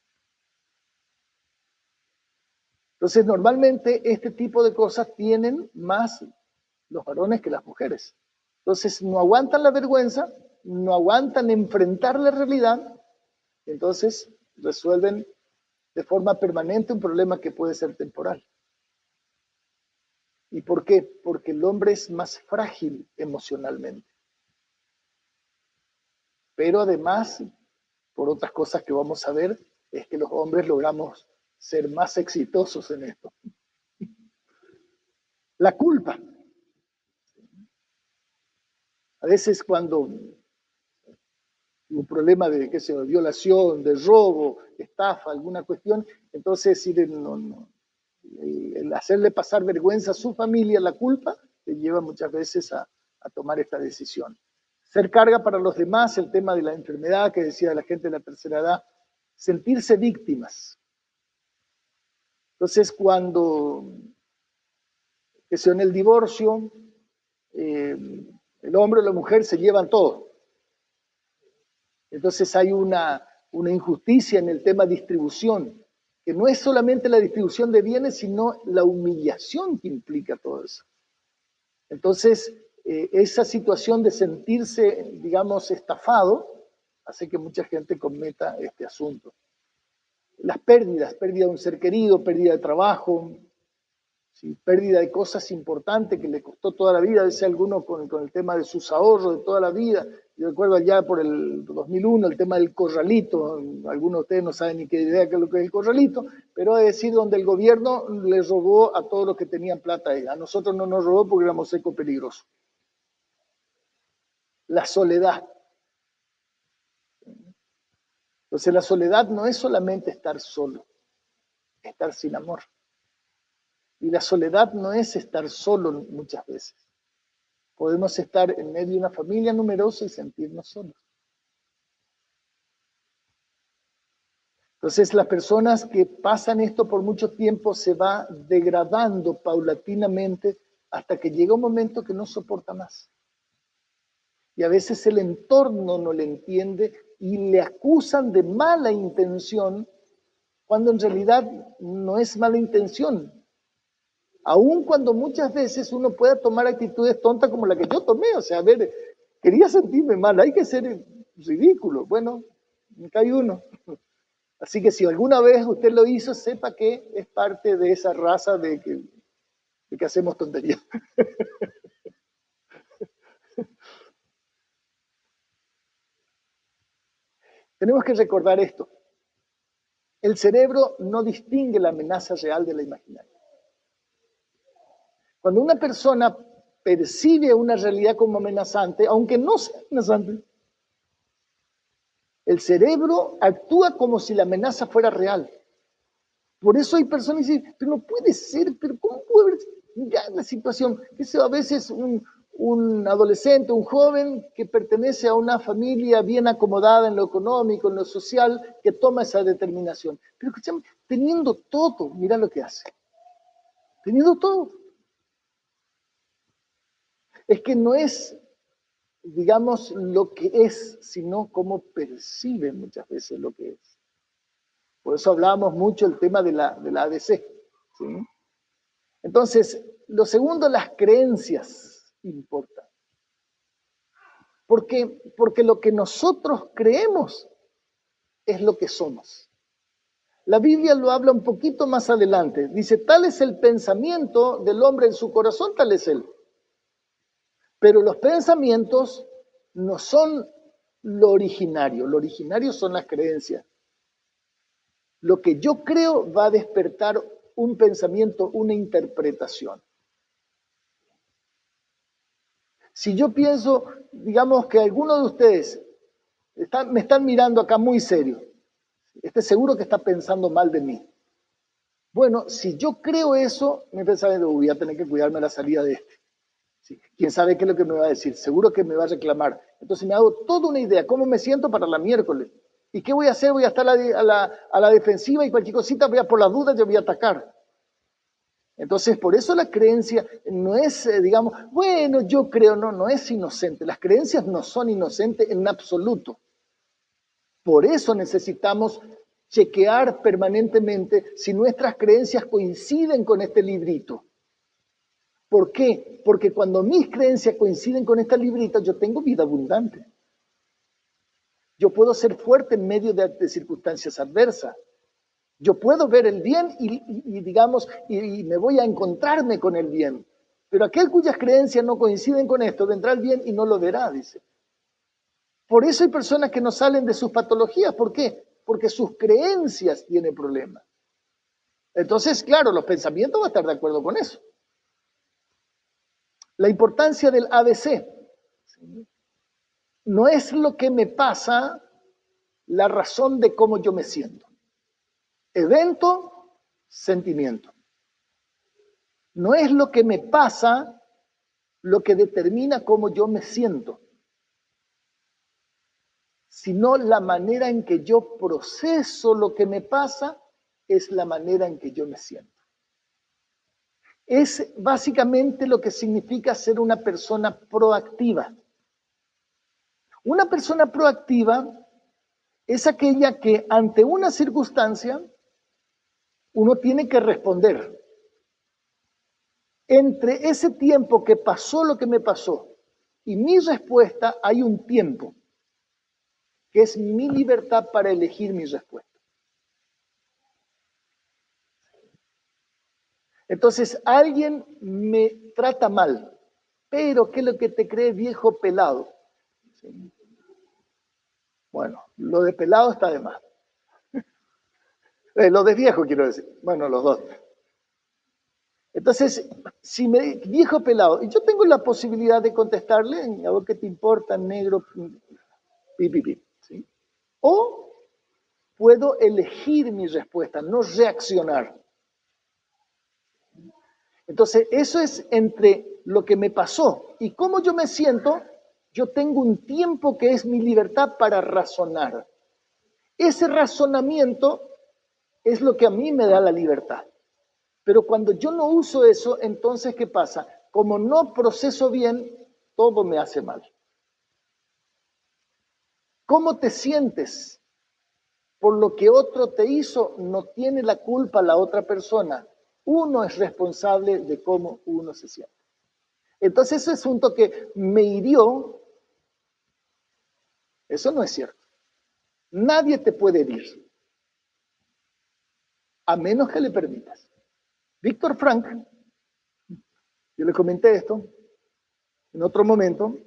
Entonces, normalmente este tipo de cosas tienen más los varones que las mujeres. Entonces, no aguantan la vergüenza, no aguantan enfrentar la realidad, entonces resuelven de forma permanente un problema que puede ser temporal. ¿Y por qué? Porque el hombre es más frágil emocionalmente. Pero además, por otras cosas que vamos a ver, es que los hombres logramos ser más exitosos en esto. La culpa. A veces cuando un problema de violación, de robo, estafa, alguna cuestión, entonces el hacerle pasar vergüenza a su familia, la culpa, te lleva muchas veces a tomar esta decisión. Ser carga para los demás, el tema de la enfermedad que decía la gente de la tercera edad, sentirse víctimas. Entonces, cuando en el divorcio, el hombre o la mujer se llevan todo. Entonces hay una injusticia en el tema distribución, que no es solamente la distribución de bienes, sino la humillación que implica todo eso. Entonces, esa situación de sentirse, digamos, estafado, hace que mucha gente cometa este asunto. Las pérdidas, pérdida de un ser querido, pérdida de trabajo, ¿sí? Pérdida de cosas importantes que le costó toda la vida, a veces alguno con el tema de sus ahorros de toda la vida. Yo recuerdo allá por el 2001 el tema del corralito, algunos de ustedes no saben ni qué idea que es lo que es el corralito, pero es decir, donde el gobierno le robó a todos los que tenían plata ahí. A nosotros no nos robó porque éramos secos peligrosos. La soledad. Entonces la soledad no es solamente estar solo, es estar sin amor. Y la soledad no es estar solo muchas veces. Podemos estar en medio de una familia numerosa y sentirnos solos. Entonces, las personas que pasan esto por mucho tiempo se va degradando paulatinamente hasta que llega un momento que no soporta más. Y a veces el entorno no le entiende y le acusan de mala intención, cuando en realidad no es mala intención. Aun cuando muchas veces uno pueda tomar actitudes tontas como la que yo tomé, o sea, a ver, quería sentirme mal, hay que ser ridículo. Bueno, me cae uno. Así que si alguna vez usted lo hizo, sepa que es parte de esa raza de que hacemos tonterías. Tenemos que recordar esto. El cerebro no distingue la amenaza real de la imaginaria. Cuando una persona percibe una realidad como amenazante, aunque no sea amenazante, el cerebro actúa como si la amenaza fuera real. Por eso hay personas que dicen, pero no puede ser, pero ¿cómo puede haber ya la situación? Eso a veces un adolescente, un joven que pertenece a una familia bien acomodada en lo económico, en lo social, que toma esa determinación. Pero escúchame, teniendo todo, mira lo que hace. Teniendo todo. Es que no es, digamos, lo que es, sino cómo percibe muchas veces lo que es. Por eso hablábamos mucho el tema de la ADC. ¿Sí? Entonces, lo segundo, las creencias importan. Porque lo que nosotros creemos es lo que somos. La Biblia lo habla un poquito más adelante. Dice, tal es el pensamiento del hombre en su corazón, tal es él. Pero los pensamientos no son lo originario son las creencias. Lo que yo creo va a despertar un pensamiento, una interpretación. Si yo pienso, digamos que alguno de ustedes me están mirando acá muy serio, seguro que está pensando mal de mí. Bueno, si yo creo eso, mi pensamiento, voy a tener que cuidarme la salida de este. ¿Sí? ¿Quién sabe qué es lo que me va a decir? Seguro que me va a reclamar. Entonces me hago toda una idea, cómo me siento para la miércoles. ¿Y qué voy a hacer? Voy a estar a la defensiva y cualquier cosita, por las dudas, yo voy a atacar. Entonces, por eso la creencia no es, digamos, bueno, yo creo, no es inocente. Las creencias no son inocentes en absoluto. Por eso necesitamos chequear permanentemente si nuestras creencias coinciden con este librito. ¿Por qué? Porque cuando mis creencias coinciden con esta librita, yo tengo vida abundante. Yo puedo ser fuerte en medio de circunstancias adversas. Yo puedo ver el bien y me voy a encontrarme con el bien. Pero aquel cuyas creencias no coinciden con esto, vendrá el bien y no lo verá, dice. Por eso hay personas que no salen de sus patologías. ¿Por qué? Porque sus creencias tienen problemas. Entonces, claro, los pensamientos van a estar de acuerdo con eso. La importancia del ABC. No es lo que me pasa, la razón de cómo yo me siento. Evento, sentimiento. No es lo que me pasa lo que determina cómo yo me siento, sino la manera en que yo proceso lo que me pasa es la manera en que yo me siento. Es básicamente lo que significa ser una persona proactiva. Una persona proactiva es aquella que ante una circunstancia uno tiene que responder. Entre ese tiempo que pasó lo que me pasó y mi respuesta hay un tiempo, que es mi libertad para elegir mi respuesta. Entonces, alguien me trata mal, pero ¿qué es lo que te cree viejo pelado? ¿Sí? Bueno, lo de pelado está de más. Lo de viejo quiero decir. Bueno, los dos. Entonces, si me viejo pelado, y yo tengo la posibilidad de contestarle, a vos qué te importa, negro, pi, ¿sí? O puedo elegir mi respuesta, no reaccionar. Entonces, eso es entre lo que me pasó y cómo yo me siento. Yo tengo un tiempo que es mi libertad para razonar. Ese razonamiento es lo que a mí me da la libertad. Pero cuando yo no uso eso, entonces, ¿qué pasa? Como no proceso bien, todo me hace mal. ¿Cómo te sientes? Por lo que otro te hizo, no tiene la culpa la otra persona. Uno es responsable de cómo uno se siente. Entonces, ese asunto que me hirió, eso no es cierto. Nadie te puede herir, a menos que le permitas. Víctor Frank, yo le comenté esto en otro momento,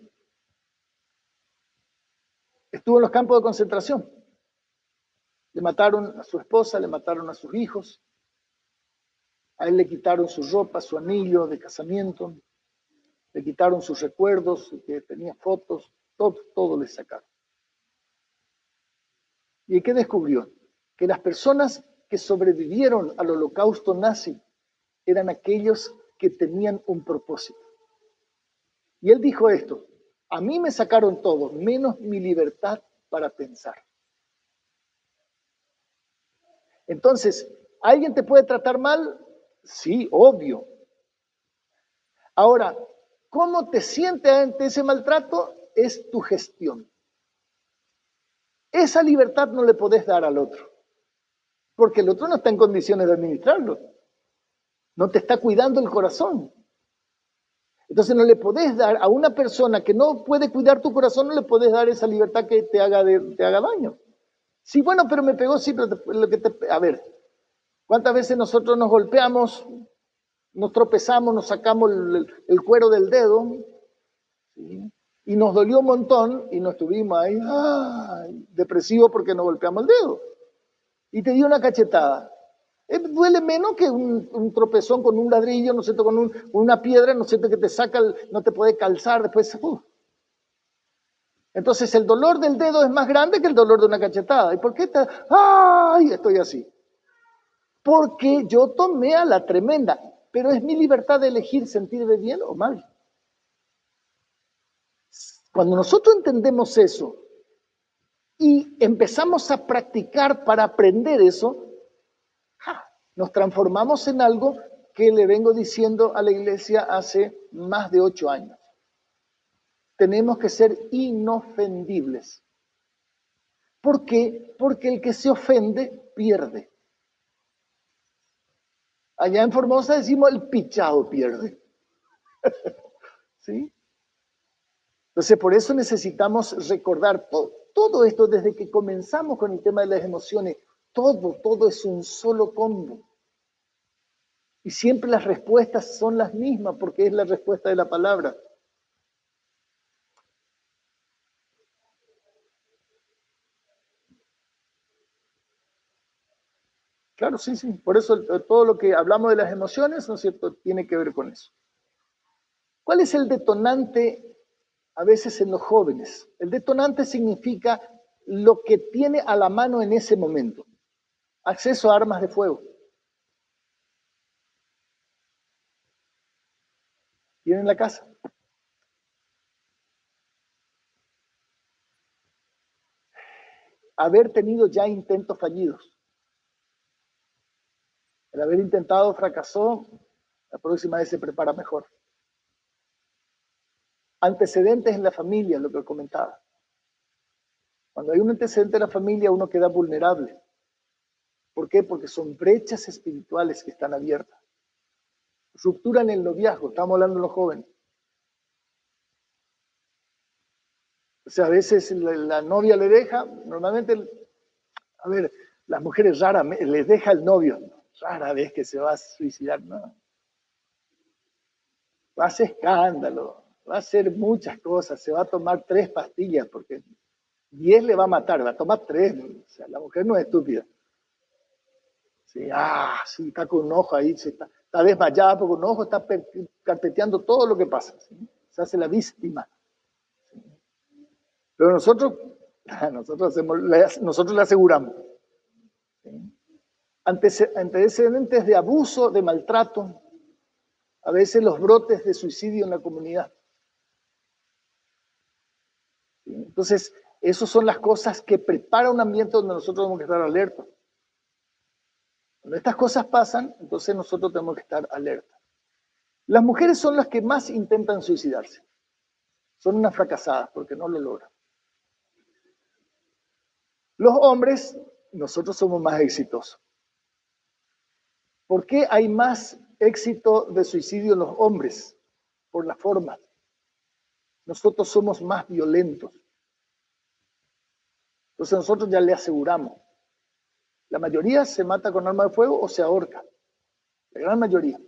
estuvo en los campos de concentración. Le mataron a su esposa, le mataron a sus hijos, a él le quitaron su ropa, su anillo de casamiento, le quitaron sus recuerdos, que tenía fotos, todo le sacaron. ¿Y qué descubrió? Que las personas que sobrevivieron al holocausto nazi eran aquellos que tenían un propósito. Y él dijo esto: a mí me sacaron todo, menos mi libertad para pensar. Entonces, ¿alguien te puede tratar mal? Sí, obvio. Ahora, ¿cómo te sientes ante ese maltrato? Es tu gestión. Esa libertad no le podés dar al otro, porque el otro no está en condiciones de administrarlo. No te está cuidando el corazón. Entonces no le podés dar a una persona que no puede cuidar tu corazón, no le podés dar esa libertad que te haga daño. Sí, bueno, pero me pegó, sí, pero a ver, ¿cuántas veces nosotros nos golpeamos, nos tropezamos, nos sacamos el cuero del dedo, ¿sí? Y nos dolió un montón y nos estuvimos ahí depresivos porque nos golpeamos el dedo? Y te dio una cachetada. Duele menos que un tropezón con un ladrillo, ¿no es cierto? Con una piedra, ¿no es cierto? Que te saca, no te puede calzar después. Entonces el dolor del dedo es más grande que el dolor de una cachetada. ¿Y por qué ¡ay! Estoy así. Porque yo tomé a la tremenda, pero es mi libertad de elegir sentirme bien o mal. Cuando nosotros entendemos eso y empezamos a practicar para aprender eso, nos transformamos en algo que le vengo diciendo a la iglesia hace más de 8 años. Tenemos que ser inofendibles. ¿Por qué? Porque el que se ofende pierde. Allá en Formosa decimos el pichado pierde. ¿Sí? Entonces, por eso necesitamos recordar todo esto desde que comenzamos con el tema de las emociones. Todo es un solo combo. Y siempre las respuestas son las mismas porque es la respuesta de la palabra. Claro, sí, sí. Por eso todo lo que hablamos de las emociones, ¿no es cierto?, tiene que ver con eso. ¿Cuál es el detonante a veces en los jóvenes? El detonante significa lo que tiene a la mano en ese momento. Acceso a armas de fuego. Tienen en la casa. Haber tenido ya intentos fallidos. El haber intentado fracasó, la próxima vez se prepara mejor. Antecedentes en la familia, lo que comentaba. Cuando hay un antecedente en la familia, uno queda vulnerable. ¿Por qué? Porque son brechas espirituales que están abiertas. Ruptura en el noviazgo, estamos hablando de los jóvenes. O sea, a veces la novia le deja, normalmente, a ver, las mujeres raras les deja el novio, rara vez que se va a suicidar, ¿no? Va a hacer escándalo, va a hacer muchas cosas, se va a tomar 3 pastillas, porque 10 le va a matar, va a tomar 3, o sea, la mujer no es estúpida. Sí, sí, está con un ojo ahí, está desmayada, porque con un ojo está carpeteando todo lo que pasa, ¿sí? Se hace la víctima. ¿Sí? Pero nosotros le aseguramos. ¿Sí? Antecedentes de abuso, de maltrato, a veces los brotes de suicidio en la comunidad. ¿Sí? Entonces, esas son las cosas que preparan un ambiente donde nosotros tenemos que estar alerta. Cuando estas cosas pasan, entonces nosotros tenemos que estar alerta. Las mujeres son las que más intentan suicidarse. Son unas fracasadas porque no lo logran. Los hombres, nosotros somos más exitosos. ¿Por qué hay más éxito de suicidio en los hombres? Por la forma. Nosotros somos más violentos. Entonces nosotros ya le aseguramos. La mayoría se mata con arma de fuego o se ahorca. La gran mayoría.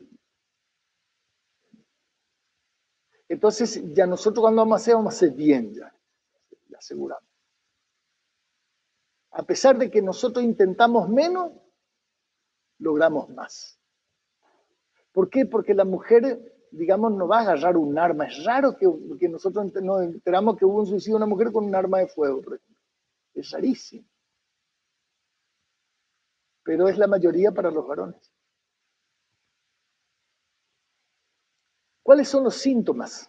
Entonces ya nosotros cuando vamos a hacer bien, ya le aseguramos. A pesar de que nosotros intentamos menos, logramos más. ¿Por qué? Porque la mujer, digamos, no va a agarrar un arma. Es raro que nosotros nos enteramos que hubo un suicidio de una mujer con un arma de fuego, por ejemplo. Es rarísimo. Pero es la mayoría para los varones. ¿Cuáles son los síntomas?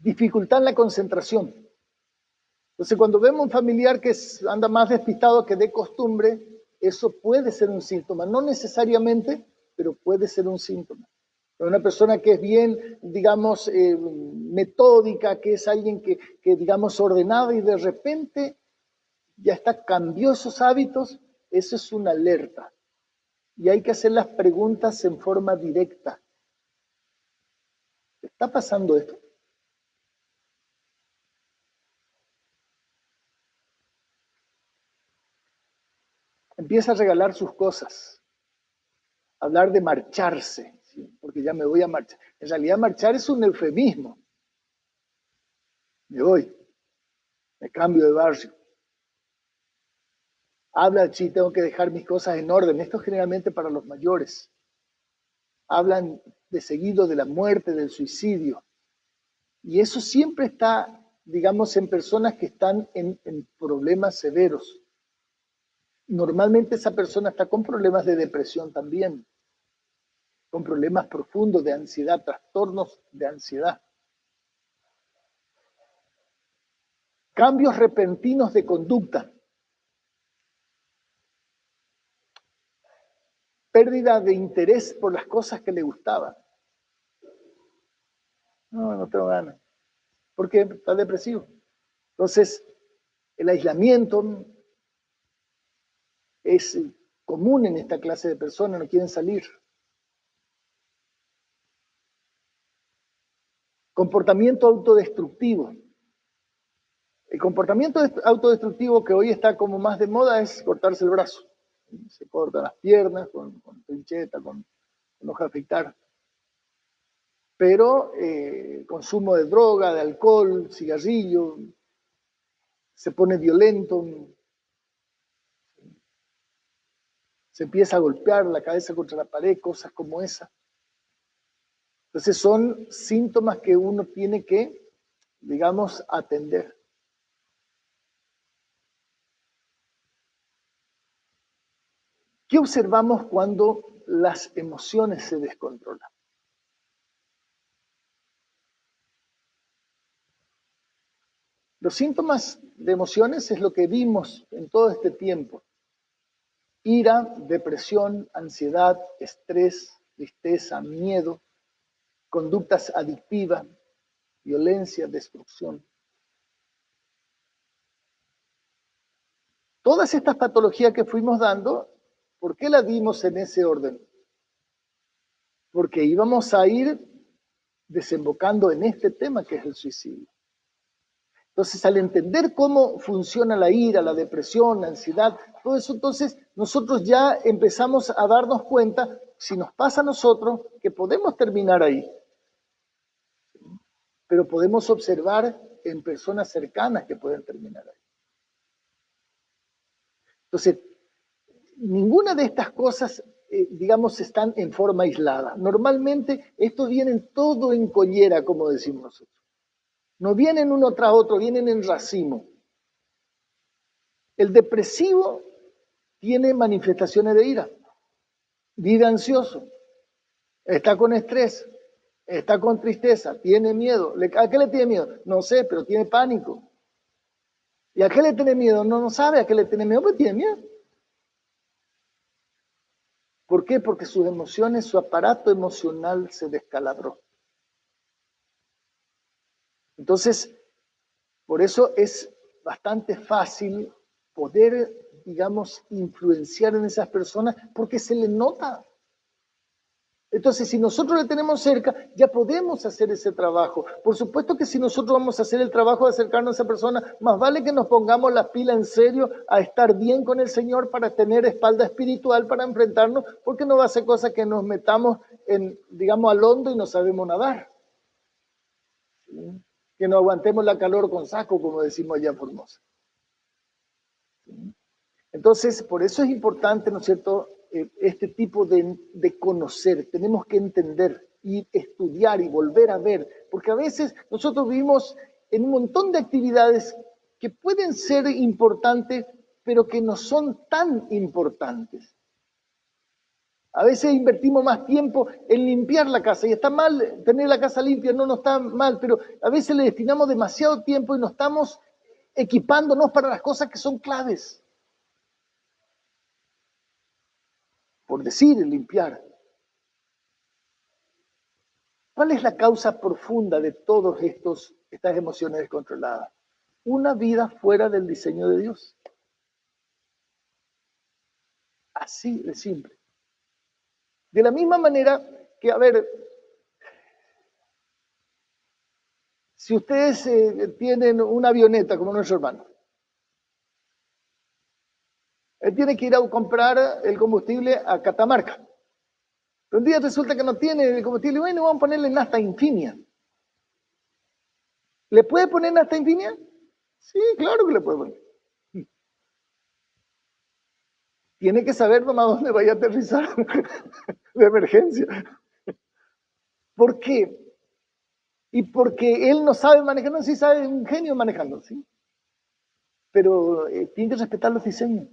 dificultad en la concentración. Entonces, cuando vemos un familiar que anda más despistado que de costumbre, eso puede ser un síntoma. No necesariamente, pero puede ser un síntoma. Una persona que es bien, digamos, metódica, que es alguien que, digamos, ordenada y de repente ya cambió esos hábitos, eso es una alerta. Y hay que hacer las preguntas en forma directa. ¿Está pasando esto? Empieza a regalar sus cosas. Hablar de marcharse, ¿sí? Porque ya me voy a marchar. En realidad marchar es un eufemismo. Me voy, me cambio de barrio. Habla, sí, tengo que dejar mis cosas en orden. Esto es generalmente para los mayores. Hablan de seguido de la muerte, del suicidio. Y eso siempre está, digamos, en personas que están en problemas severos. Normalmente esa persona está con problemas de depresión también, con problemas profundos de ansiedad, trastornos de ansiedad. Cambios repentinos de conducta. Pérdida de interés por las cosas que le gustaban. No tengo ganas. ¿Por qué? Está depresivo. Entonces, el aislamiento es común en esta clase de personas, no quieren salir. Comportamiento autodestructivo. El comportamiento autodestructivo que hoy está como más de moda es cortarse el brazo. Se cortan las piernas con trincheta, con hoja de afeitar. Pero consumo de droga, de alcohol, cigarrillo, se pone violento, se empieza a golpear la cabeza contra la pared, cosas como esa. Entonces son síntomas que uno tiene que, digamos, atender. ¿Qué observamos cuando las emociones se descontrolan? Los síntomas de emociones es lo que vimos en todo este tiempo. Ira, depresión, ansiedad, estrés, tristeza, miedo, conductas adictivas, violencia, destrucción. Todas estas patologías que fuimos dando, ¿por qué las dimos en ese orden? Porque íbamos a ir desembocando en este tema que es el suicidio. Entonces, al entender cómo funciona la ira, la depresión, la ansiedad, todo eso, entonces nosotros ya empezamos a darnos cuenta, si nos pasa a nosotros, que podemos terminar ahí. Pero podemos observar en personas cercanas que pueden terminar ahí. Entonces, ninguna de estas cosas, digamos, están en forma aislada. Normalmente, estos vienen todo en collera, como decimos nosotros. No vienen uno tras otro, vienen en racimo. El depresivo tiene manifestaciones de ira, vive ansioso, está con estrés, está con tristeza, tiene miedo. ¿A qué le tiene miedo? No sé, pero tiene pánico. ¿Y a qué le tiene miedo? No sabe a qué le tiene miedo, pero tiene miedo. ¿Por qué? Porque sus emociones, su aparato emocional se descalabró. Entonces, por eso es bastante fácil poder, digamos, influenciar en esas personas porque se les nota. Entonces, si nosotros le tenemos cerca, ya podemos hacer ese trabajo. Por supuesto que si nosotros vamos a hacer el trabajo de acercarnos a esa persona, más vale que nos pongamos la pila en serio a estar bien con el Señor para tener espalda espiritual para enfrentarnos, porque no va a ser cosa que nos metamos en, digamos, al hondo y no sabemos nadar. ¿Sí? Que no aguantemos la calor con saco, como decimos allá en Formosa. ¿Sí? Entonces, por eso es importante, ¿no es cierto?, este tipo de conocer. Tenemos que entender y estudiar y volver a ver, porque a veces nosotros vivimos en un montón de actividades que pueden ser importantes, pero que no son tan importantes. A veces invertimos más tiempo en limpiar la casa y está mal tener la casa limpia, no está mal, pero a veces le destinamos demasiado tiempo y no estamos equipándonos para las cosas que son claves. Por decir, limpiar. ¿Cuál es la causa profunda de todas estas emociones descontroladas? Una vida fuera del diseño de Dios. Así de simple. De la misma manera que, a ver, si ustedes tienen una avioneta como nuestro hermano, él tiene que ir a comprar el combustible a Catamarca. Pero un día resulta que no tiene el combustible, bueno, vamos a ponerle nafta Infinia. ¿Le puede poner nafta Infinia? Sí, claro que le puede poner. Tiene que saber nomás dónde vaya a aterrizar de emergencia. ¿Por qué? Y porque él no sabe manejar, no, sí sabe, un genio manejando, ¿sí? Pero tiene que respetar los diseños.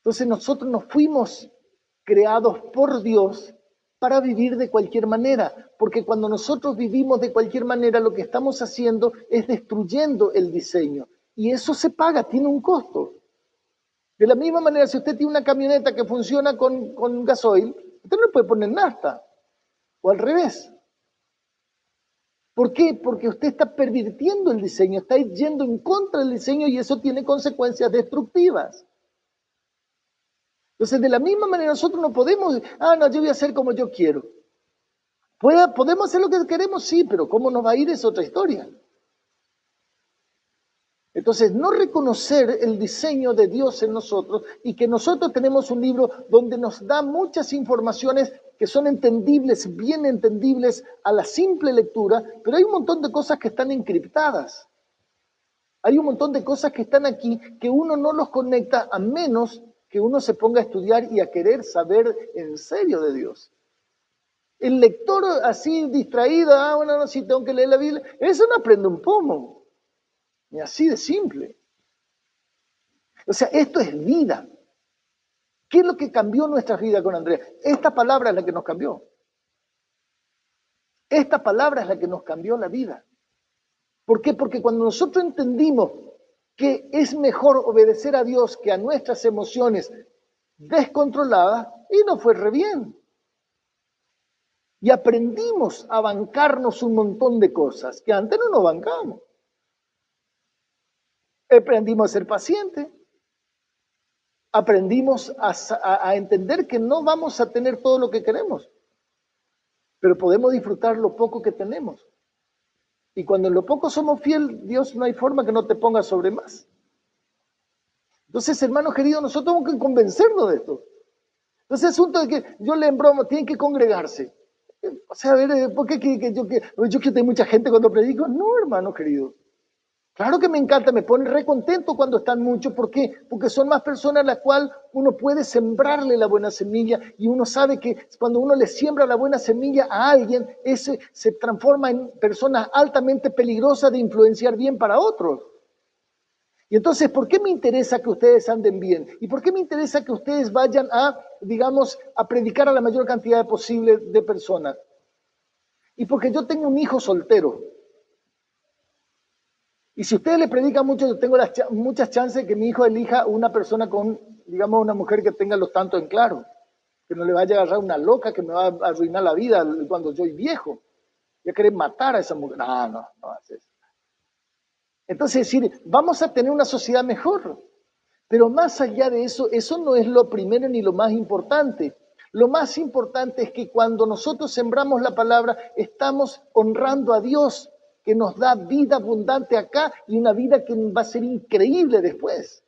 Entonces nosotros nos fuimos creados por Dios para vivir de cualquier manera, porque cuando nosotros vivimos de cualquier manera, lo que estamos haciendo es destruyendo el diseño. Y eso se paga, tiene un costo. De la misma manera, si usted tiene una camioneta que funciona con gasoil, usted no le puede poner nafta, o al revés. ¿Por qué? Porque usted está pervirtiendo el diseño, está yendo en contra del diseño y eso tiene consecuencias destructivas. Entonces, de la misma manera, nosotros no podemos, no, yo voy a hacer como yo quiero. ¿Podemos hacer lo que queremos? Sí, pero cómo nos va a ir es otra historia. Entonces, no reconocer el diseño de Dios en nosotros y que nosotros tenemos un libro donde nos da muchas informaciones que son entendibles, bien entendibles a la simple lectura, pero hay un montón de cosas que están encriptadas. Hay un montón de cosas que están aquí que uno no los conecta a menos que uno se ponga a estudiar y a querer saber en serio de Dios. El lector así distraído, bueno, no, sí tengo que leer la Biblia, eso no aprende un pomo. Y así de simple. O sea, esto es vida. ¿Qué es lo que cambió nuestra vida con Andrea? Esta palabra es la que nos cambió. Esta palabra es la que nos cambió la vida. ¿Por qué? Porque cuando nosotros entendimos que es mejor obedecer a Dios que a nuestras emociones descontroladas, y nos fue re bien. Y aprendimos a bancarnos un montón de cosas que antes no nos bancábamos. Aprendimos a ser pacientes. Aprendimos a entender que no vamos a tener todo lo que queremos, pero podemos disfrutar lo poco que tenemos. Y cuando en lo poco somos fieles, Dios no hay forma que no te ponga sobre más. Entonces, hermanos queridos, nosotros tenemos que convencernos de esto. Entonces, el asunto de que yo le embromo, tienen que congregarse. O sea, a ver, ¿por qué yo que tengo mucha gente cuando predico? No, hermano querido. Claro que me encanta, me pone re contento cuando están muchos. ¿Por qué? Porque son más personas a las cuales uno puede sembrarle la buena semilla y uno sabe que cuando uno le siembra la buena semilla a alguien, ese se transforma en personas altamente peligrosas de influenciar bien para otros. Y entonces, ¿por qué me interesa que ustedes anden bien? ¿Y por qué me interesa que ustedes vayan digamos, a predicar a la mayor cantidad posible de personas? Y porque yo tengo un hijo soltero. Y si ustedes le predican mucho, yo tengo muchas chances de que mi hijo elija una persona con, digamos, una mujer que tenga los tantos en claro. Que no le vaya a agarrar una loca que me va a arruinar la vida cuando yo soy viejo. Ya querer matar a esa mujer. No hace eso. Entonces, es decir, vamos a tener una sociedad mejor. Pero más allá de eso, eso no es lo primero ni lo más importante. Lo más importante es que cuando nosotros sembramos la palabra, estamos honrando a Dios, que nos da vida abundante acá y una vida que va a ser increíble después.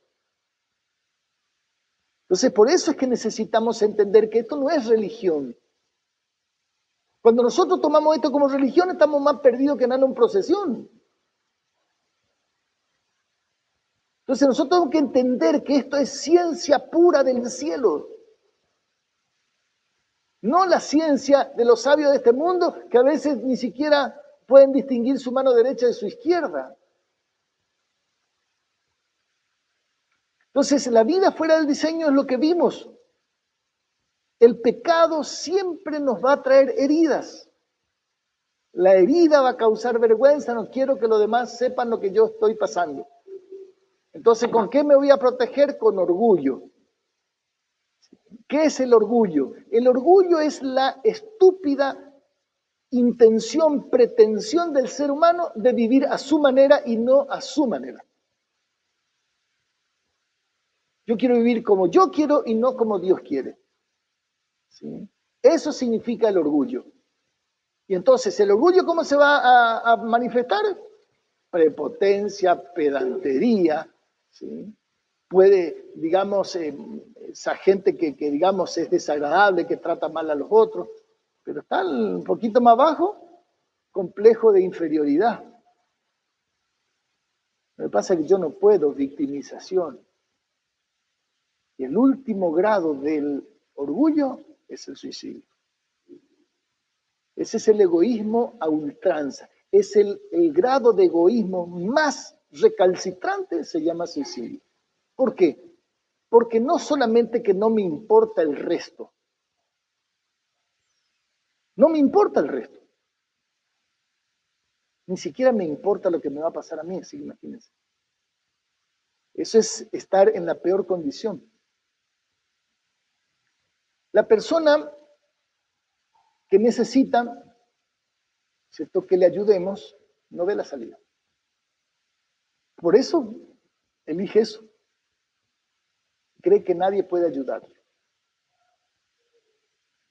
Entonces, por eso es que necesitamos entender que esto no es religión. Cuando nosotros tomamos esto como religión, estamos más perdidos que andando en procesión. Entonces, nosotros tenemos que entender que esto es ciencia pura del cielo. No la ciencia de los sabios de este mundo, que a veces ni siquiera pueden distinguir su mano derecha de su izquierda. Entonces, la vida fuera del diseño es lo que vimos. El pecado siempre nos va a traer heridas. La herida va a causar vergüenza, no quiero que los demás sepan lo que yo estoy pasando. Entonces, ¿con qué me voy a proteger? Con orgullo. ¿Qué es el orgullo? El orgullo es la estúpida intención, pretensión del ser humano de vivir a su manera y no a su manera. Yo quiero vivir como yo quiero y no como Dios quiere. ¿Sí? Eso significa el orgullo. Y entonces, ¿el orgullo cómo se va a manifestar? Prepotencia, pedantería, ¿sí? Puede, digamos, esa gente que, digamos, es desagradable, que trata mal a los otros, pero está un poquito más abajo, complejo de inferioridad. Lo que pasa es que yo no puedo, victimización. Y el último grado del orgullo es el suicidio. Ese es el egoísmo a ultranza. Es el grado de egoísmo más recalcitrante, se llama suicidio. ¿Por qué? Porque no solamente que no me importa el resto, no me importa el resto, ni siquiera me importa lo que me va a pasar a mí, así que imagínense. Eso es estar en la peor condición. La persona que necesita, ¿cierto?, que le ayudemos, no ve la salida. Por eso elige eso. Cree que nadie puede ayudarle.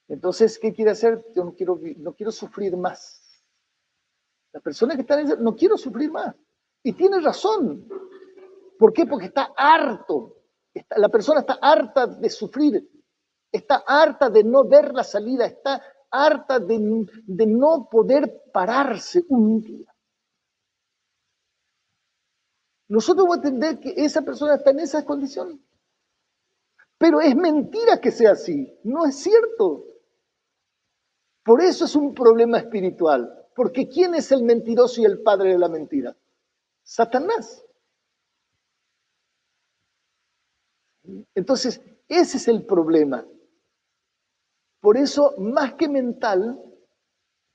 Entonces, ¿qué quiere hacer? Yo no quiero sufrir más. La persona que está en eso, no quiero sufrir más. Y tiene razón. ¿Por qué? Porque está harto. La persona está harta de sufrir. Está harta de no ver la salida. Está harta de no poder pararse un día. Nosotros vamos a entender que esa persona está en esa condición. Pero es mentira que sea así. No es cierto. Por eso es un problema espiritual. Porque ¿quién es el mentiroso y el padre de la mentira? Satanás. Entonces, ese es el problema. Por eso, más que mental,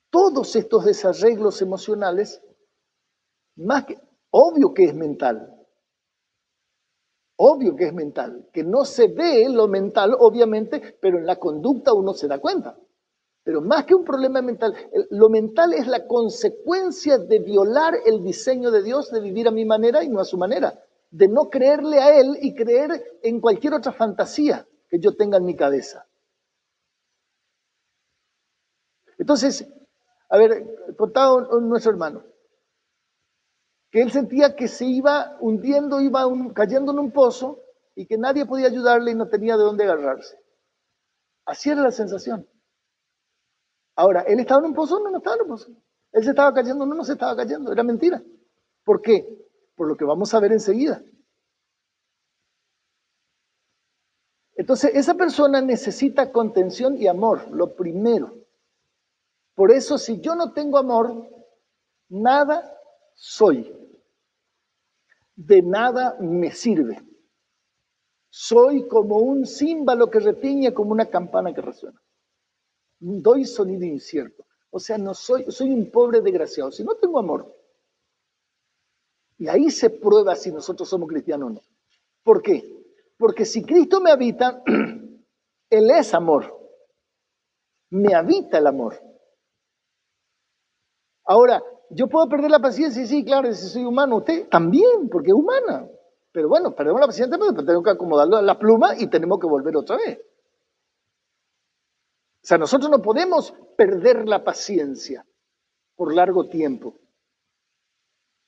todos estos desarreglos emocionales, obvio que es mental. Obvio que es mental. Que no se ve lo mental, obviamente, pero en la conducta uno se da cuenta. Pero más que un problema mental, lo mental es la consecuencia de violar el diseño de Dios, de vivir a mi manera y no a su manera, de no creerle a Él y creer en cualquier otra fantasía que yo tenga en mi cabeza. Entonces, a ver, contaba nuestro hermano, que él sentía que se iba hundiendo, cayendo en un pozo y que nadie podía ayudarle y no tenía de dónde agarrarse. Así era la sensación. Ahora, ¿él estaba en un pozo? No, no estaba en un pozo. ¿Él se estaba cayendo? No, no se estaba cayendo. Era mentira. ¿Por qué? Por lo que vamos a ver enseguida. Entonces, esa persona necesita contención y amor, lo primero. Por eso, si yo no tengo amor, nada soy. De nada me sirve. Soy como un címbalo que retiñe, como una campana que resuena. Doy sonido incierto. O sea, no soy un pobre desgraciado. Si no tengo amor. Y ahí se prueba si nosotros somos cristianos o no. ¿Por qué? Porque si Cristo me habita, Él es amor. Me habita el amor. Ahora, yo puedo perder la paciencia, y sí, claro, si soy humano, usted también, porque es humana. Pero bueno, perdemos la paciencia, pero tenemos que acomodarlo a la pluma y tenemos que volver otra vez. O sea, nosotros no podemos perder la paciencia por largo tiempo.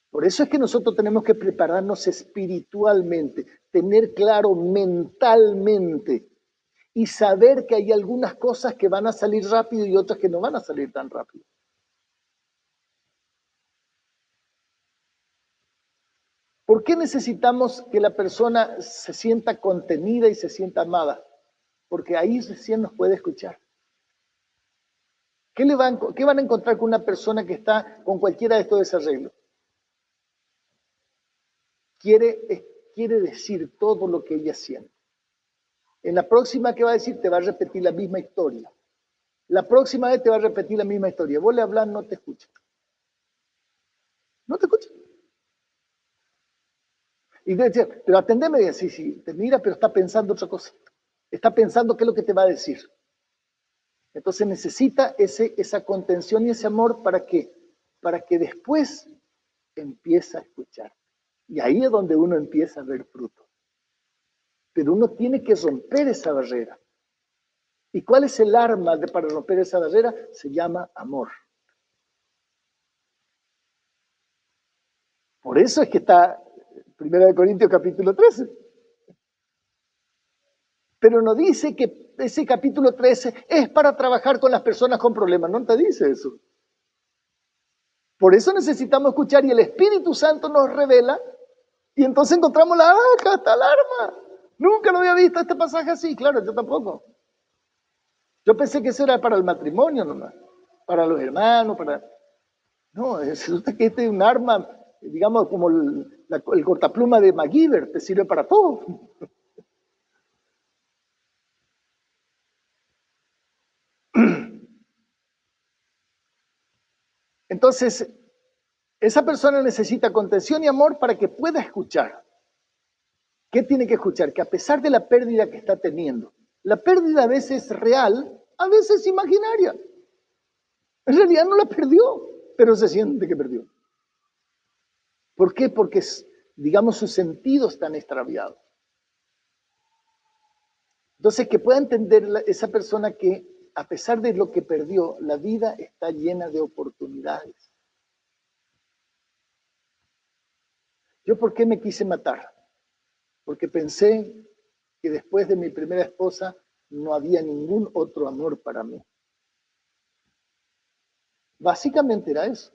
Por eso es que nosotros tenemos que prepararnos espiritualmente, tener claro mentalmente y saber que hay algunas cosas que van a salir rápido y otras que no van a salir tan rápido. ¿Por qué necesitamos que la persona se sienta contenida y se sienta amada? Porque ahí recién nos puede escuchar. ¿Qué van a encontrar con una persona que está con cualquiera de estos desarreglos? Quiere decir todo lo que ella siente. En la próxima que va a decir te va a repetir la misma historia. La próxima vez te va a repetir la misma historia. Vos le hablas, no te escucha. No te escucha. Y te dice, pero atendeme bien, sí, te mira, pero está pensando otra cosa. Está pensando qué es lo que te va a decir. Entonces necesita esa contención y ese amor para que después empiece a escuchar. Y ahí es donde uno empieza a ver fruto. Pero uno tiene que romper esa barrera. ¿Y cuál es el arma para romper esa barrera? Se llama amor. Por eso es que está 1 Corintios capítulo 13. Pero no dice que ese capítulo 13 es para trabajar con las personas con problemas. No te dice eso. Por eso necesitamos escuchar y el Espíritu Santo nos revela y entonces encontramos acá está el arma. Nunca lo había visto este pasaje así. Claro, yo tampoco. Yo pensé que eso era para el matrimonio nomás, para los hermanos, No, resulta que este es un arma, digamos, como el cortapluma de MacGyver, te sirve para todo. Entonces, esa persona necesita contención y amor para que pueda escuchar. ¿Qué tiene que escuchar? Que a pesar de la pérdida que está teniendo, la pérdida a veces es real, a veces imaginaria. En realidad no la perdió, pero se siente que perdió. ¿Por qué? Porque, digamos, sus sentidos están extraviados. Entonces, que pueda entender esa persona que a pesar de lo que perdió, la vida está llena de oportunidades. ¿Yo por qué me quise matar? Porque pensé que después de mi primera esposa no había ningún otro amor para mí. Básicamente era eso.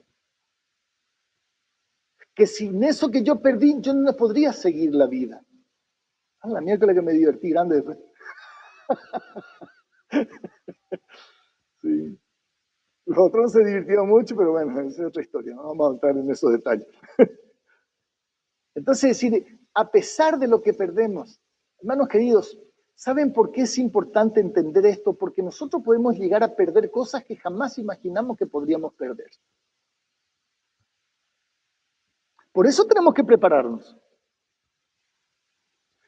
Que sin eso que yo perdí, yo no podría seguir la vida. A la miércoles que me divertí grande después. Sí. Los otros no se divirtieron mucho, pero bueno, esa es otra historia. No vamos a entrar en esos detalles. Entonces, decir, a pesar de lo que perdemos, hermanos queridos, ¿saben por qué es importante entender esto? Porque nosotros podemos llegar a perder cosas que jamás imaginamos que podríamos perder. Por eso tenemos que prepararnos.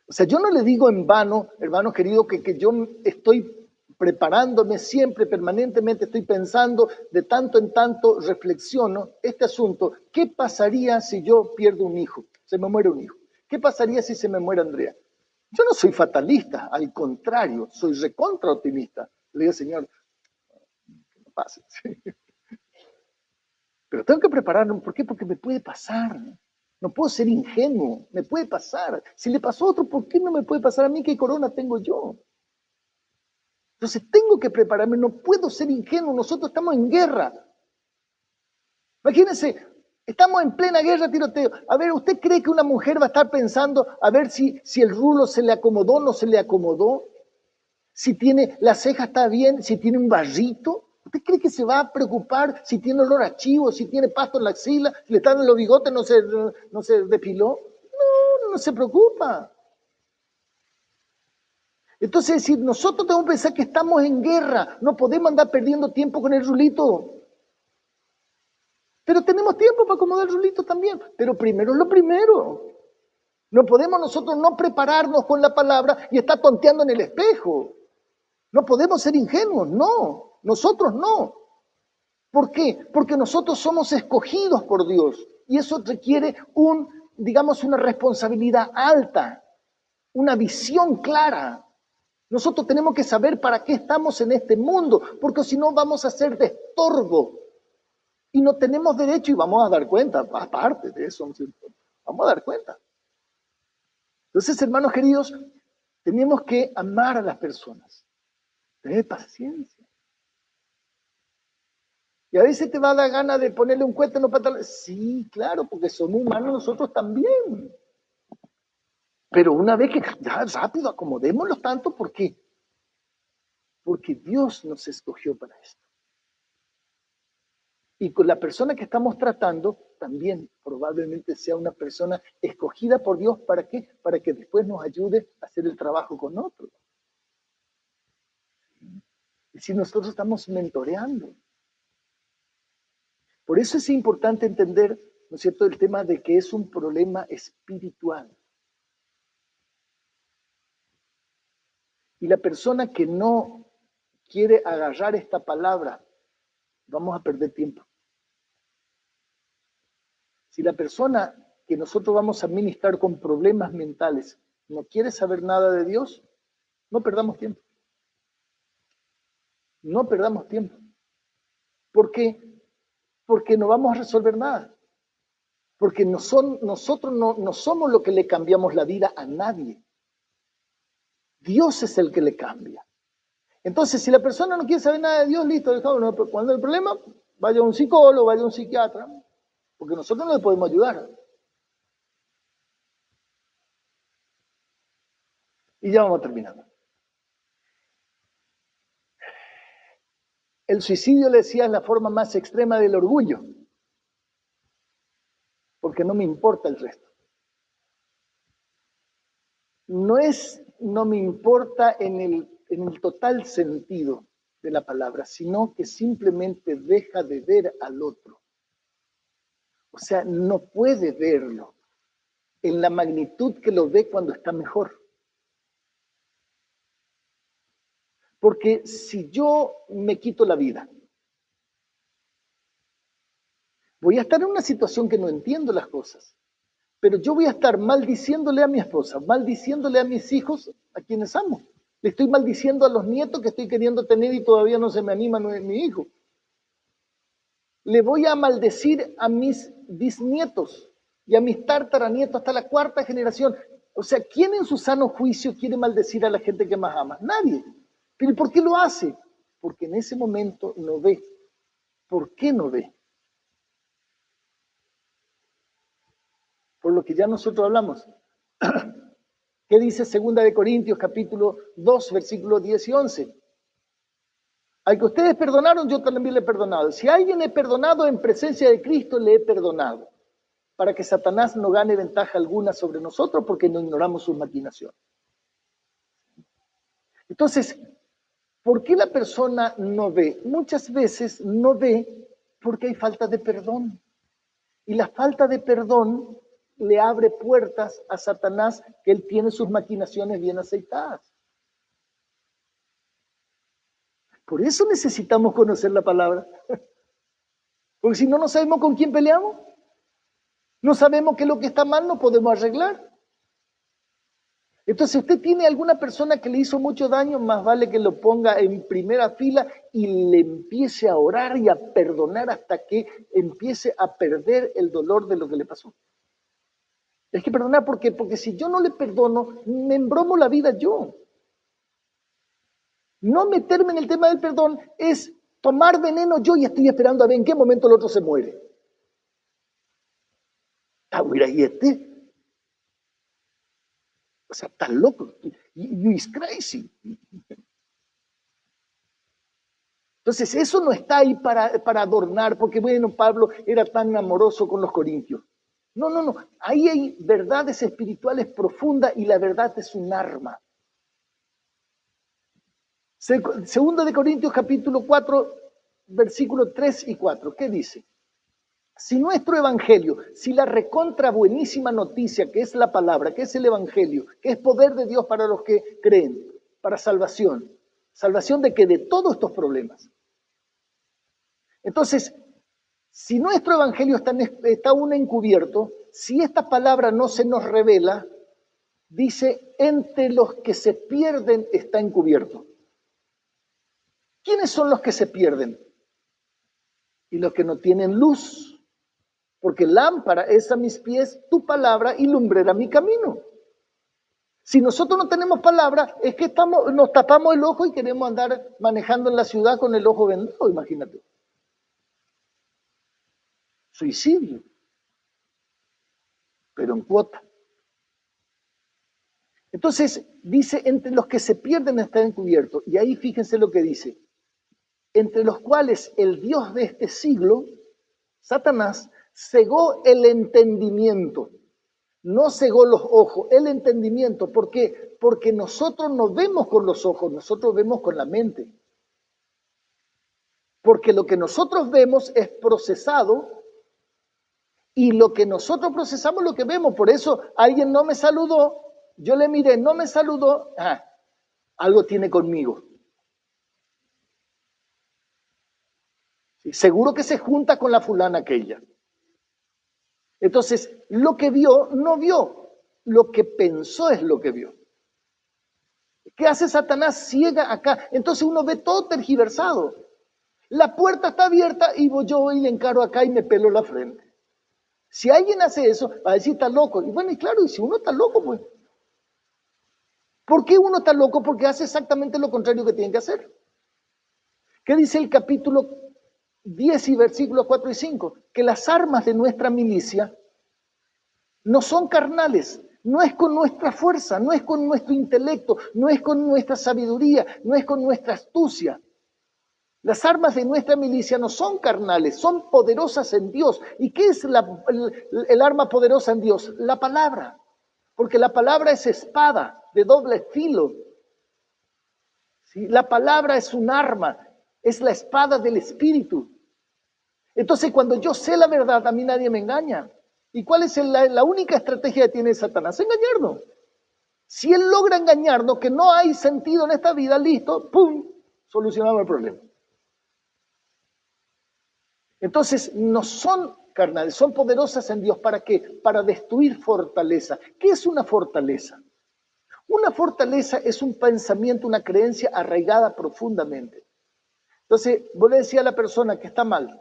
O sea, yo no le digo en vano, hermanos queridos, que yo estoy preparándome siempre, permanentemente, estoy pensando, de tanto en tanto reflexiono este asunto. ¿Qué pasaría si yo pierdo un hijo? Se me muere un hijo. ¿Qué pasaría si se me muere Andrea? Yo no soy fatalista, al contrario, soy recontra optimista. Le digo, Señor, que no pase. Pero tengo que prepararme. ¿Por qué? Porque me puede pasar. No puedo ser ingenuo, me puede pasar. Si le pasó a otro, ¿por qué no me puede pasar a mí? ¿Qué corona tengo yo? Entonces tengo que prepararme, no puedo ser ingenuo, nosotros estamos en guerra. Imagínense, estamos en plena guerra, tiroteo. A ver, ¿usted cree que una mujer va a estar pensando a ver si el rulo se le acomodó o no se le acomodó? Si tiene, la ceja está bien, si tiene un barrito. ¿Usted cree que se va a preocupar si tiene olor a chivo, si tiene pasto en la axila, si le están en los bigotes, no se depiló? No se preocupa. Entonces, es decir, nosotros tenemos que pensar que estamos en guerra, no podemos andar perdiendo tiempo con el rulito. Pero tenemos tiempo para acomodar el rulito también, pero primero es lo primero. No podemos nosotros no prepararnos con la palabra y estar tonteando en el espejo. No podemos ser ingenuos, no, nosotros no. ¿Por qué? Porque nosotros somos escogidos por Dios y eso requiere digamos, una responsabilidad alta, una visión clara. Nosotros tenemos que saber para qué estamos en este mundo, porque si no vamos a ser de estorbo y no tenemos derecho y vamos a dar cuenta, aparte de eso, vamos a dar cuenta. Entonces, hermanos queridos, tenemos que amar a las personas, tener paciencia. Y a veces te va a dar ganas de ponerle un cuento en los pantalones. Sí, claro, porque somos humanos nosotros también. Pero una vez que ya rápido acomodémoslos tanto, ¿por qué? Porque Dios nos escogió para esto. Y con la persona que estamos tratando también probablemente sea una persona escogida por Dios. ¿Para qué? Para que después nos ayude a hacer el trabajo con otros. si nosotros estamos mentoreando. Por eso es importante entender, ¿no es cierto?, el tema de que es un problema espiritual. Y la persona que no quiere agarrar esta palabra, vamos a perder tiempo. Si la persona que nosotros vamos a ministrar con problemas mentales no quiere saber nada de Dios, no perdamos tiempo. No perdamos tiempo. ¿Por qué? Porque no vamos a resolver nada. Porque nosotros no somos los que le cambiamos la vida a nadie. Dios es el que le cambia. Entonces, si la persona no quiere saber nada de Dios, listo, cuando hay problema, vaya a un psicólogo, vaya a un psiquiatra, porque nosotros no le podemos ayudar. Y ya vamos terminando. El suicidio, le decía, es la forma más extrema del orgullo, porque no me importa el resto. No me importa en el total sentido de la palabra, sino que simplemente deja de ver al otro. O sea, no puede verlo en la magnitud que lo ve cuando está mejor. Porque si yo me quito la vida, voy a estar en una situación que no entiendo las cosas, pero yo voy a estar maldiciéndole a mi esposa, maldiciéndole a mis hijos, a quienes amo. Le estoy maldiciendo a los nietos que estoy queriendo tener y todavía no se me anima, no es mi hijo. Le voy a maldecir a mis bisnietos y a mis tartaranietos hasta la 4ª generación. O sea, ¿quién en su sano juicio quiere maldecir a la gente que más ama? Nadie. ¿Pero por qué lo hace? Porque en ese momento no ve. ¿Por qué no ve? Por lo que ya nosotros hablamos. ¿Qué dice 2 de Corintios capítulo 2, versículos 10 y 11? Al que ustedes perdonaron, yo también le he perdonado. Si a alguien he perdonado en presencia de Cristo, le he perdonado. Para que Satanás no gane ventaja alguna sobre nosotros porque no ignoramos sus maquinaciones. Entonces, ¿por qué la persona no ve? Muchas veces no ve porque hay falta de perdón. Y la falta de perdón le abre puertas a Satanás, que él tiene sus maquinaciones bien aceitadas. Por eso necesitamos conocer la palabra. Porque si no sabemos con quién peleamos, no sabemos qué es lo que está mal, no podemos arreglar. Entonces, si usted tiene alguna persona que le hizo mucho daño, más vale que lo ponga en primera fila y le empiece a orar y a perdonar hasta que empiece a perder el dolor de lo que le pasó. Hay que perdonar porque si yo no le perdono, me embromo la vida yo. No meterme en el tema del perdón es tomar veneno yo y estoy esperando a ver en qué momento el otro se muere. Ah, mira, y o sea, está loco. You is crazy. Entonces, eso no está ahí para adornar, porque bueno, Pablo era tan amoroso con los corintios. No. Ahí hay verdades espirituales profundas y la verdad es un arma. 2 de Corintios capítulo 4, versículos 3 y 4. ¿Qué dice? Si nuestro evangelio, si la recontra buenísima noticia que es la palabra, que es el evangelio, que es poder de Dios para los que creen, para salvación. ¿Salvación de qué? De todos estos problemas. Entonces, si nuestro evangelio está aún encubierto, si esta palabra no se nos revela, dice, entre los que se pierden está encubierto. ¿Quiénes son los que se pierden? Y los que no tienen luz. Porque lámpara es a mis pies tu palabra y lumbrera mi camino. Si nosotros no tenemos palabra, es que nos tapamos el ojo y queremos andar manejando en la ciudad con el ojo vendado, imagínate. Suicidio, pero en cuota. Entonces, dice, entre los que se pierden está encubierto. Y ahí fíjense lo que dice. Entre los cuales el Dios de este siglo, Satanás, cegó el entendimiento. No cegó los ojos, el entendimiento. ¿Por qué? Porque nosotros no vemos con los ojos, nosotros vemos con la mente. Porque lo que nosotros vemos es procesado y lo que nosotros procesamos es lo que vemos. Por eso alguien no me saludó, yo le miré, no me saludó, algo tiene conmigo. ¿Sí? Seguro que se junta con la fulana aquella. Entonces, lo que vio, no vio. Lo que pensó es lo que vio. ¿Qué hace Satanás? Ciega acá. Entonces uno ve todo tergiversado. La puerta está abierta y yo voy y le encaro acá y me pelo la frente. Si alguien hace eso, va a decir, está loco. Y bueno, y claro, y si uno está loco, pues. ¿Por qué uno está loco? Porque hace exactamente lo contrario que tiene que hacer. ¿Qué dice el capítulo 10 y versículos 4 y 5? Que las armas de nuestra milicia no son carnales, no es con nuestra fuerza, no es con nuestro intelecto, no es con nuestra sabiduría, no es con nuestra astucia. Las armas de nuestra milicia no son carnales, son poderosas en Dios. ¿Y qué es el arma poderosa en Dios? La palabra. Porque la palabra es espada de doble filo. ¿Sí? La palabra es un arma, es la espada del Espíritu. Entonces, cuando yo sé la verdad, a mí nadie me engaña. ¿Y cuál es la única estrategia que tiene Satanás? Engañarnos. Si él logra engañarnos, que no hay sentido en esta vida, listo, ¡pum!, solucionamos el problema. Entonces, no son carnales, son poderosas en Dios. ¿Para qué? Para destruir fortaleza. ¿Qué es una fortaleza? Una fortaleza es un pensamiento, una creencia arraigada profundamente. Entonces, vos le decís a la persona que está mal.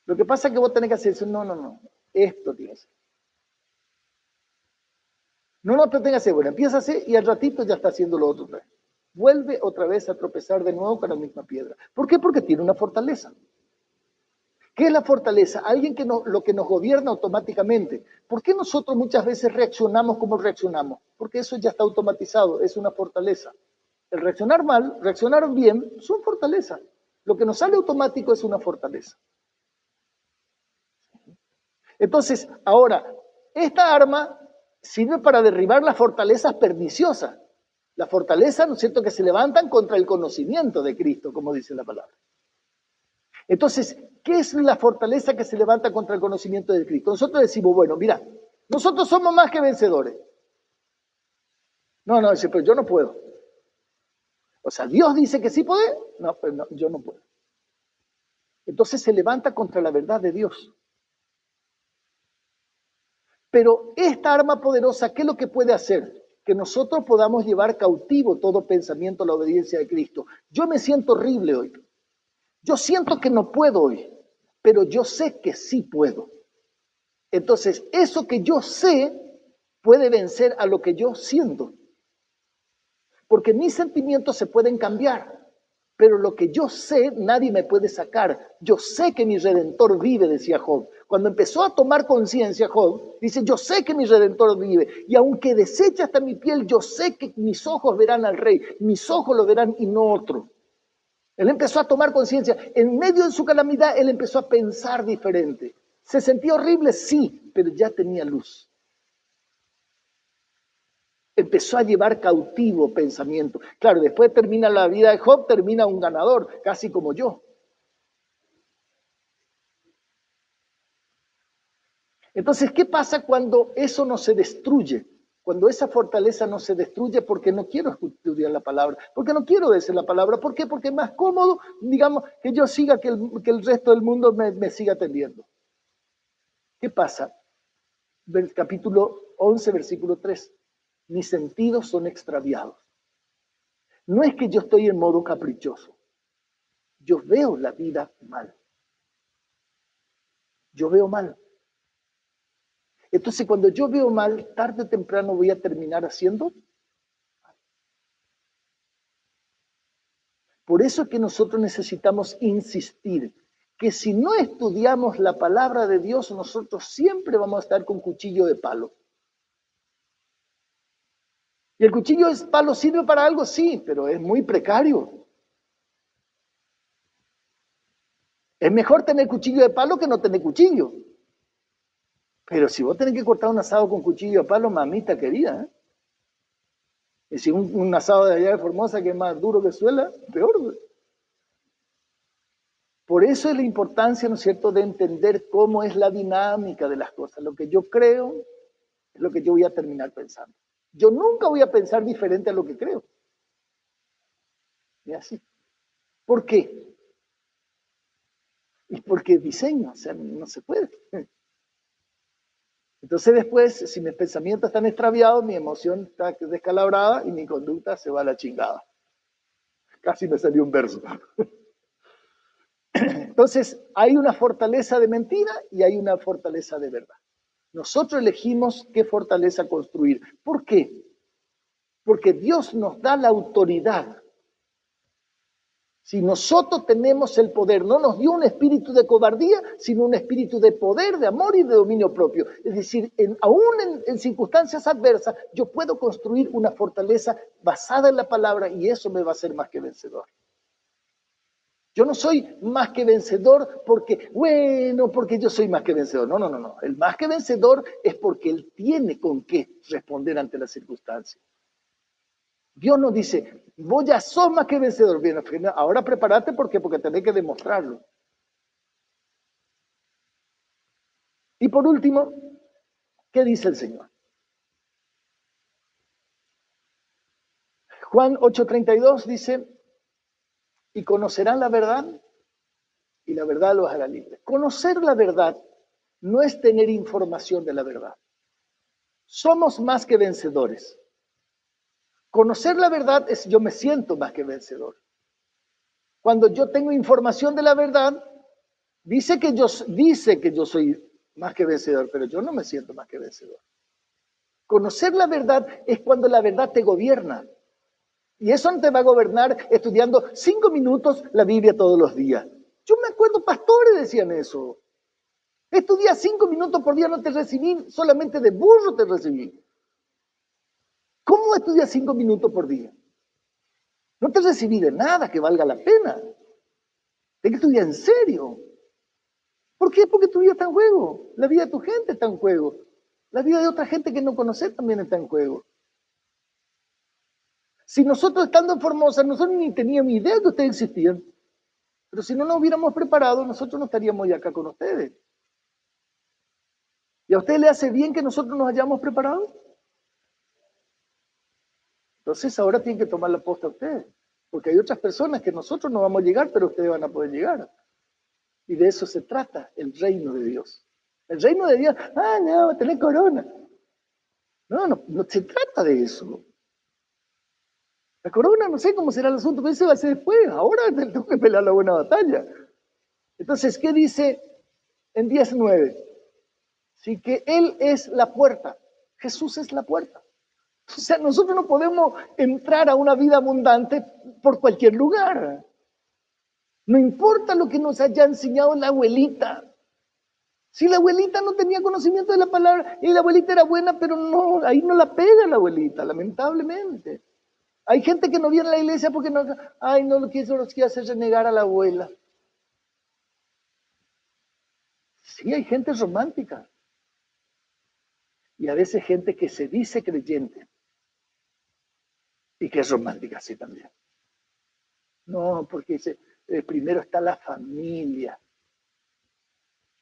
Lo que pasa es que vos tenés que hacer eso. No, esto tiene que ser. No, pero tenga que hacer. Bueno, empieza a hacer y al ratito ya está haciendo lo otro otra vez. Vuelve otra vez a tropezar de nuevo con la misma piedra. ¿Por qué? Porque tiene una fortaleza. ¿Qué es la fortaleza? Alguien que lo que nos gobierna automáticamente. ¿Por qué nosotros muchas veces reaccionamos como reaccionamos? Porque eso ya está automatizado, es una fortaleza. El reaccionar mal, reaccionar bien, son fortalezas. Lo que nos sale automático es una fortaleza. Entonces, ahora, esta arma sirve para derribar las fortalezas perniciosas. Las fortalezas, ¿no es cierto?, que se levantan contra el conocimiento de Cristo, como dice la palabra. Entonces, ¿qué es la fortaleza que se levanta contra el conocimiento de Cristo? Nosotros decimos, bueno, mira, nosotros somos más que vencedores. No, dice, pero yo no puedo. O sea, Dios dice que sí puede, no, pero no, yo no puedo. Entonces se levanta contra la verdad de Dios. Pero esta arma poderosa, ¿qué es lo que puede hacer? Que nosotros podamos llevar cautivo todo pensamiento a la obediencia de Cristo. Yo me siento horrible hoy. Yo siento que no puedo hoy, pero yo sé que sí puedo. Entonces, eso que yo sé puede vencer a lo que yo siento. Porque mis sentimientos se pueden cambiar, pero lo que yo sé nadie me puede sacar. Yo sé que mi Redentor vive, decía Job. Cuando empezó a tomar conciencia Job, dice, yo sé que mi Redentor vive. Y aunque deseche hasta mi piel, yo sé que mis ojos verán al Rey. Mis ojos lo verán y no otro. Él empezó a tomar conciencia. En medio de su calamidad, él empezó a pensar diferente. ¿Se sentía horrible? Sí, pero ya tenía luz. Empezó a llevar cautivo pensamiento. Claro, después termina la vida de Job, termina un ganador, casi como yo. Entonces, ¿qué pasa cuando eso no se destruye? Cuando esa fortaleza no se destruye porque no quiero estudiar la palabra, porque no quiero decir la palabra. ¿Por qué? Porque es más cómodo, digamos, que yo siga, que el resto del mundo me siga atendiendo. ¿Qué pasa? Capítulo 11, versículo 3. Mis sentidos son extraviados. No es que yo estoy en modo caprichoso. Yo veo la vida mal. Yo veo mal. Entonces, cuando yo veo mal, tarde o temprano voy a terminar haciendo. Por eso es que nosotros necesitamos insistir que si no estudiamos la palabra de Dios, nosotros siempre vamos a estar con cuchillo de palo. ¿Y el cuchillo de palo sirve para algo? Sí, pero es muy precario. Es mejor tener cuchillo de palo que no tener cuchillo. Pero si vos tenés que cortar un asado con cuchillo de palo, mamita querida, ¿eh? Y si un asado de allá de Formosa que es más duro que suela, peor. Por eso es la importancia, ¿no es cierto?, de entender cómo es la dinámica de las cosas. Lo que yo creo es lo que yo voy a terminar pensando. Yo nunca voy a pensar diferente a lo que creo. Y así. ¿Por qué? Y porque diseño, o sea, no se puede. Entonces después, si mis pensamientos están extraviados, mi emoción está descalabrada y mi conducta se va a la chingada. Casi me salió un verso. Entonces, hay una fortaleza de mentira y hay una fortaleza de verdad. Nosotros elegimos qué fortaleza construir. ¿Por qué? Porque Dios nos da la autoridad. Si nosotros tenemos el poder, no nos dio un espíritu de cobardía, sino un espíritu de poder, de amor y de dominio propio. Es decir, aún en circunstancias adversas, yo puedo construir una fortaleza basada en la palabra y eso me va a hacer más que vencedor. Yo no soy más que vencedor porque, bueno, porque yo soy más que vencedor. No, no, no, no. El más que vencedor es porque él tiene con qué responder ante las circunstancias. Dios nos dice, vos ya sos más que vencedor. Bien, ahora prepárate porque tenés que demostrarlo. Y por último, ¿qué dice el Señor? Juan 8:32 dice, y conocerán la verdad y la verdad los hará libres. Conocer la verdad no es tener información de la verdad. Somos más que vencedores. Conocer la verdad es yo me siento más que vencedor. Cuando yo tengo información de la verdad, dice que yo soy más que vencedor, pero yo no me siento más que vencedor. Conocer la verdad es cuando la verdad te gobierna. Y eso no te va a gobernar estudiando 5 minutos la Biblia todos los días. Yo me acuerdo, pastores decían eso. Estudia 5 minutos por día, no te recibí, solamente de burro te recibí. ¿Cómo estudias 5 minutos por día? No te recibí de nada que valga la pena. Tienes que estudiar en serio. ¿Por qué? Porque tu vida está en juego. La vida de tu gente está en juego. La vida de otra gente que no conoces también está en juego. Si nosotros estando en Formosa, nosotros ni teníamos idea que ustedes existían. Pero si no nos hubiéramos preparado, nosotros no estaríamos ya acá con ustedes. ¿Y a usted le hace bien que nosotros nos hayamos preparado? Entonces ahora tienen que tomar la posta a ustedes. Porque hay otras personas que nosotros no vamos a llegar, pero ustedes van a poder llegar. Y de eso se trata el reino de Dios. El reino de Dios, no, tenés corona. No, no, no se trata de eso. La corona, no sé cómo será el asunto, pero eso va a ser después. Ahora tengo que pelear la buena batalla. Entonces, ¿qué dice en 19? Sí, que Él es la puerta. Jesús es la puerta. O sea, nosotros no podemos entrar a una vida abundante por cualquier lugar. No importa lo que nos haya enseñado la abuelita. Si la abuelita no tenía conocimiento de la palabra y la abuelita era buena, pero no, ahí no la pega la abuelita, lamentablemente. Hay gente que no viene a la iglesia porque no lo quiso hacer renegar a la abuela. Sí, hay gente romántica. Y a veces gente que se dice creyente y que es romántica, sí también. No, porque primero está la familia.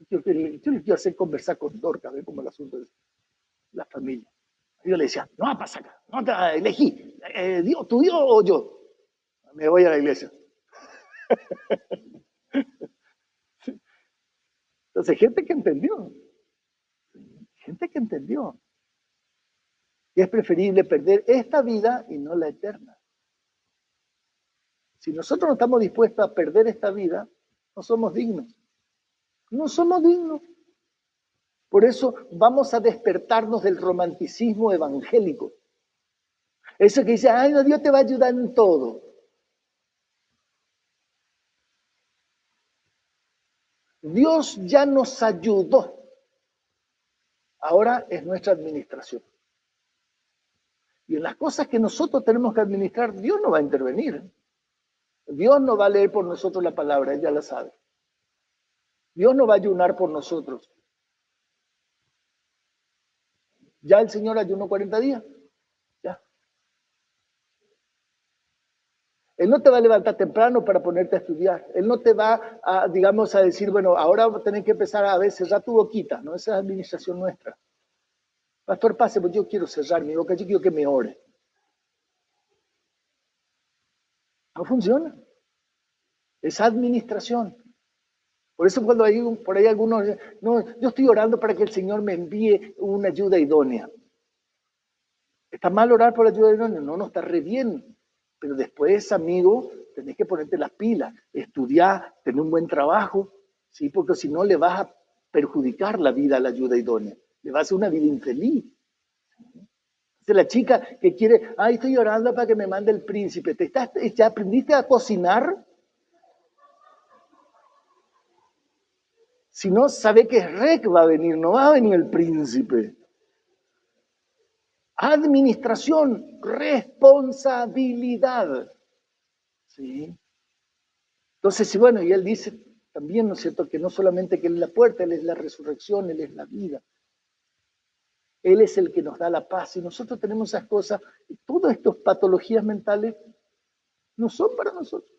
Yo le quiero hacer conversar con Dorca, ¿ve cómo el asunto es la familia. Yo le decía, no, pasa acá, no te elegí, Dios, tu Dios o yo. Me voy a la iglesia. Entonces, gente que entendió. Y es preferible perder esta vida y no la eterna. Si nosotros no estamos dispuestos a perder esta vida, no somos dignos. No somos dignos. Por eso vamos a despertarnos del romanticismo evangélico. Eso que dice, no, Dios te va a ayudar en todo. Dios ya nos ayudó. Ahora es nuestra administración. Y en las cosas que nosotros tenemos que administrar, Dios no va a intervenir. Dios no va a leer por nosotros la palabra, Él ya la sabe. Dios no va a ayunar por nosotros. Ya el Señor ayunó 40 días. Ya. Él no te va a levantar temprano para ponerte a estudiar. Él no te va a, digamos, a decir, bueno, ahora tenés que empezar a ver, cerrar tu boquita, ¿no? Esa es administración nuestra. Pastor, pase, pues yo quiero cerrar mi boca, yo quiero que me ore. No funciona. Es administración. Por eso cuando hay por ahí algunos, no, yo estoy orando para que el Señor me envíe una ayuda idónea. ¿Está mal orar por ayuda idónea? No, no, está re bien. Pero después, amigo, tenés que ponerte las pilas, estudiar, tener un buen trabajo, ¿sí? Porque si no le vas a perjudicar la vida a la ayuda idónea. Le vas a hacer una vida infeliz. Entonces la chica que quiere, ay, estoy orando para que me mande el príncipe. ¿Ya aprendiste a cocinar? Si no, sabe que Rec va a venir, no va a venir el príncipe. Administración, responsabilidad. ¿Sí? Entonces, bueno, y él dice también, ¿no es cierto?, que no solamente que él es la puerta, él es la resurrección, él es la vida. Él es el que nos da la paz. Y nosotros tenemos esas cosas, y todas estas patologías mentales no son para nosotros.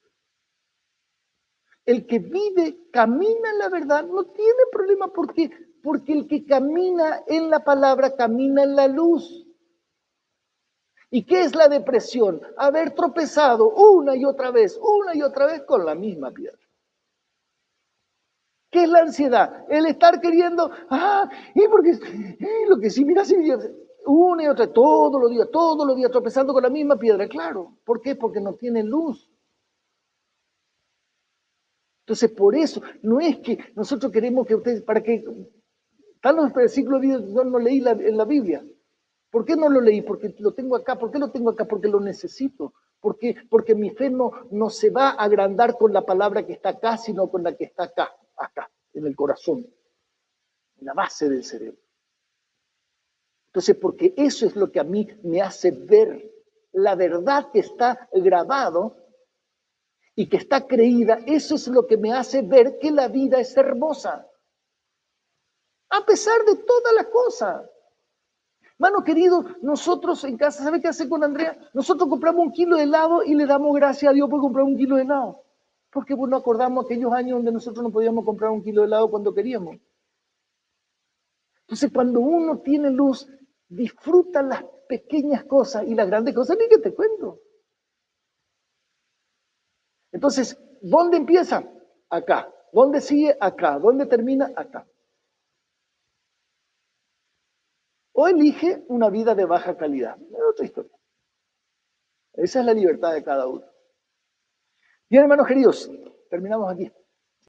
El que vive, camina en la verdad, no tiene problema. ¿Por qué? Porque el que camina en la palabra, camina en la luz. ¿Y qué es la depresión? Haber tropezado una y otra vez con la misma piedra. ¿Qué es la ansiedad? El estar queriendo, lo que sí, mira, sí, una y otra, todos los días, tropezando con la misma piedra, claro. ¿Por qué? Porque no tiene luz. Entonces, por eso, no es que nosotros queremos que ustedes, para que, están los versículos de Dios, yo no leí en la Biblia. ¿Por qué no lo leí? Porque lo tengo acá. ¿Por qué lo tengo acá? Porque lo necesito. Porque mi fe no se va a agrandar con la palabra que está acá, sino con la que está acá, en el corazón, en la base del cerebro. Entonces, porque eso es lo que a mí me hace ver la verdad que está grabado y que está creída, eso es lo que me hace ver que la vida es hermosa. A pesar de todas las cosas. Hermano querido, nosotros en casa, ¿sabe qué hace con Andrea? Nosotros compramos 1 kilo de helado y le damos gracias a Dios por comprar 1 kilo de helado. Porque no acordamos aquellos años donde nosotros no podíamos comprar 1 kilo de helado cuando queríamos. Entonces, cuando uno tiene luz, disfruta las pequeñas cosas y las grandes cosas, ni que te cuento. Entonces, ¿dónde empieza? Acá. ¿Dónde sigue? Acá. ¿Dónde termina? Acá. O elige una vida de baja calidad. Es otra historia. Esa es la libertad de cada uno. Bien, hermanos queridos, terminamos aquí.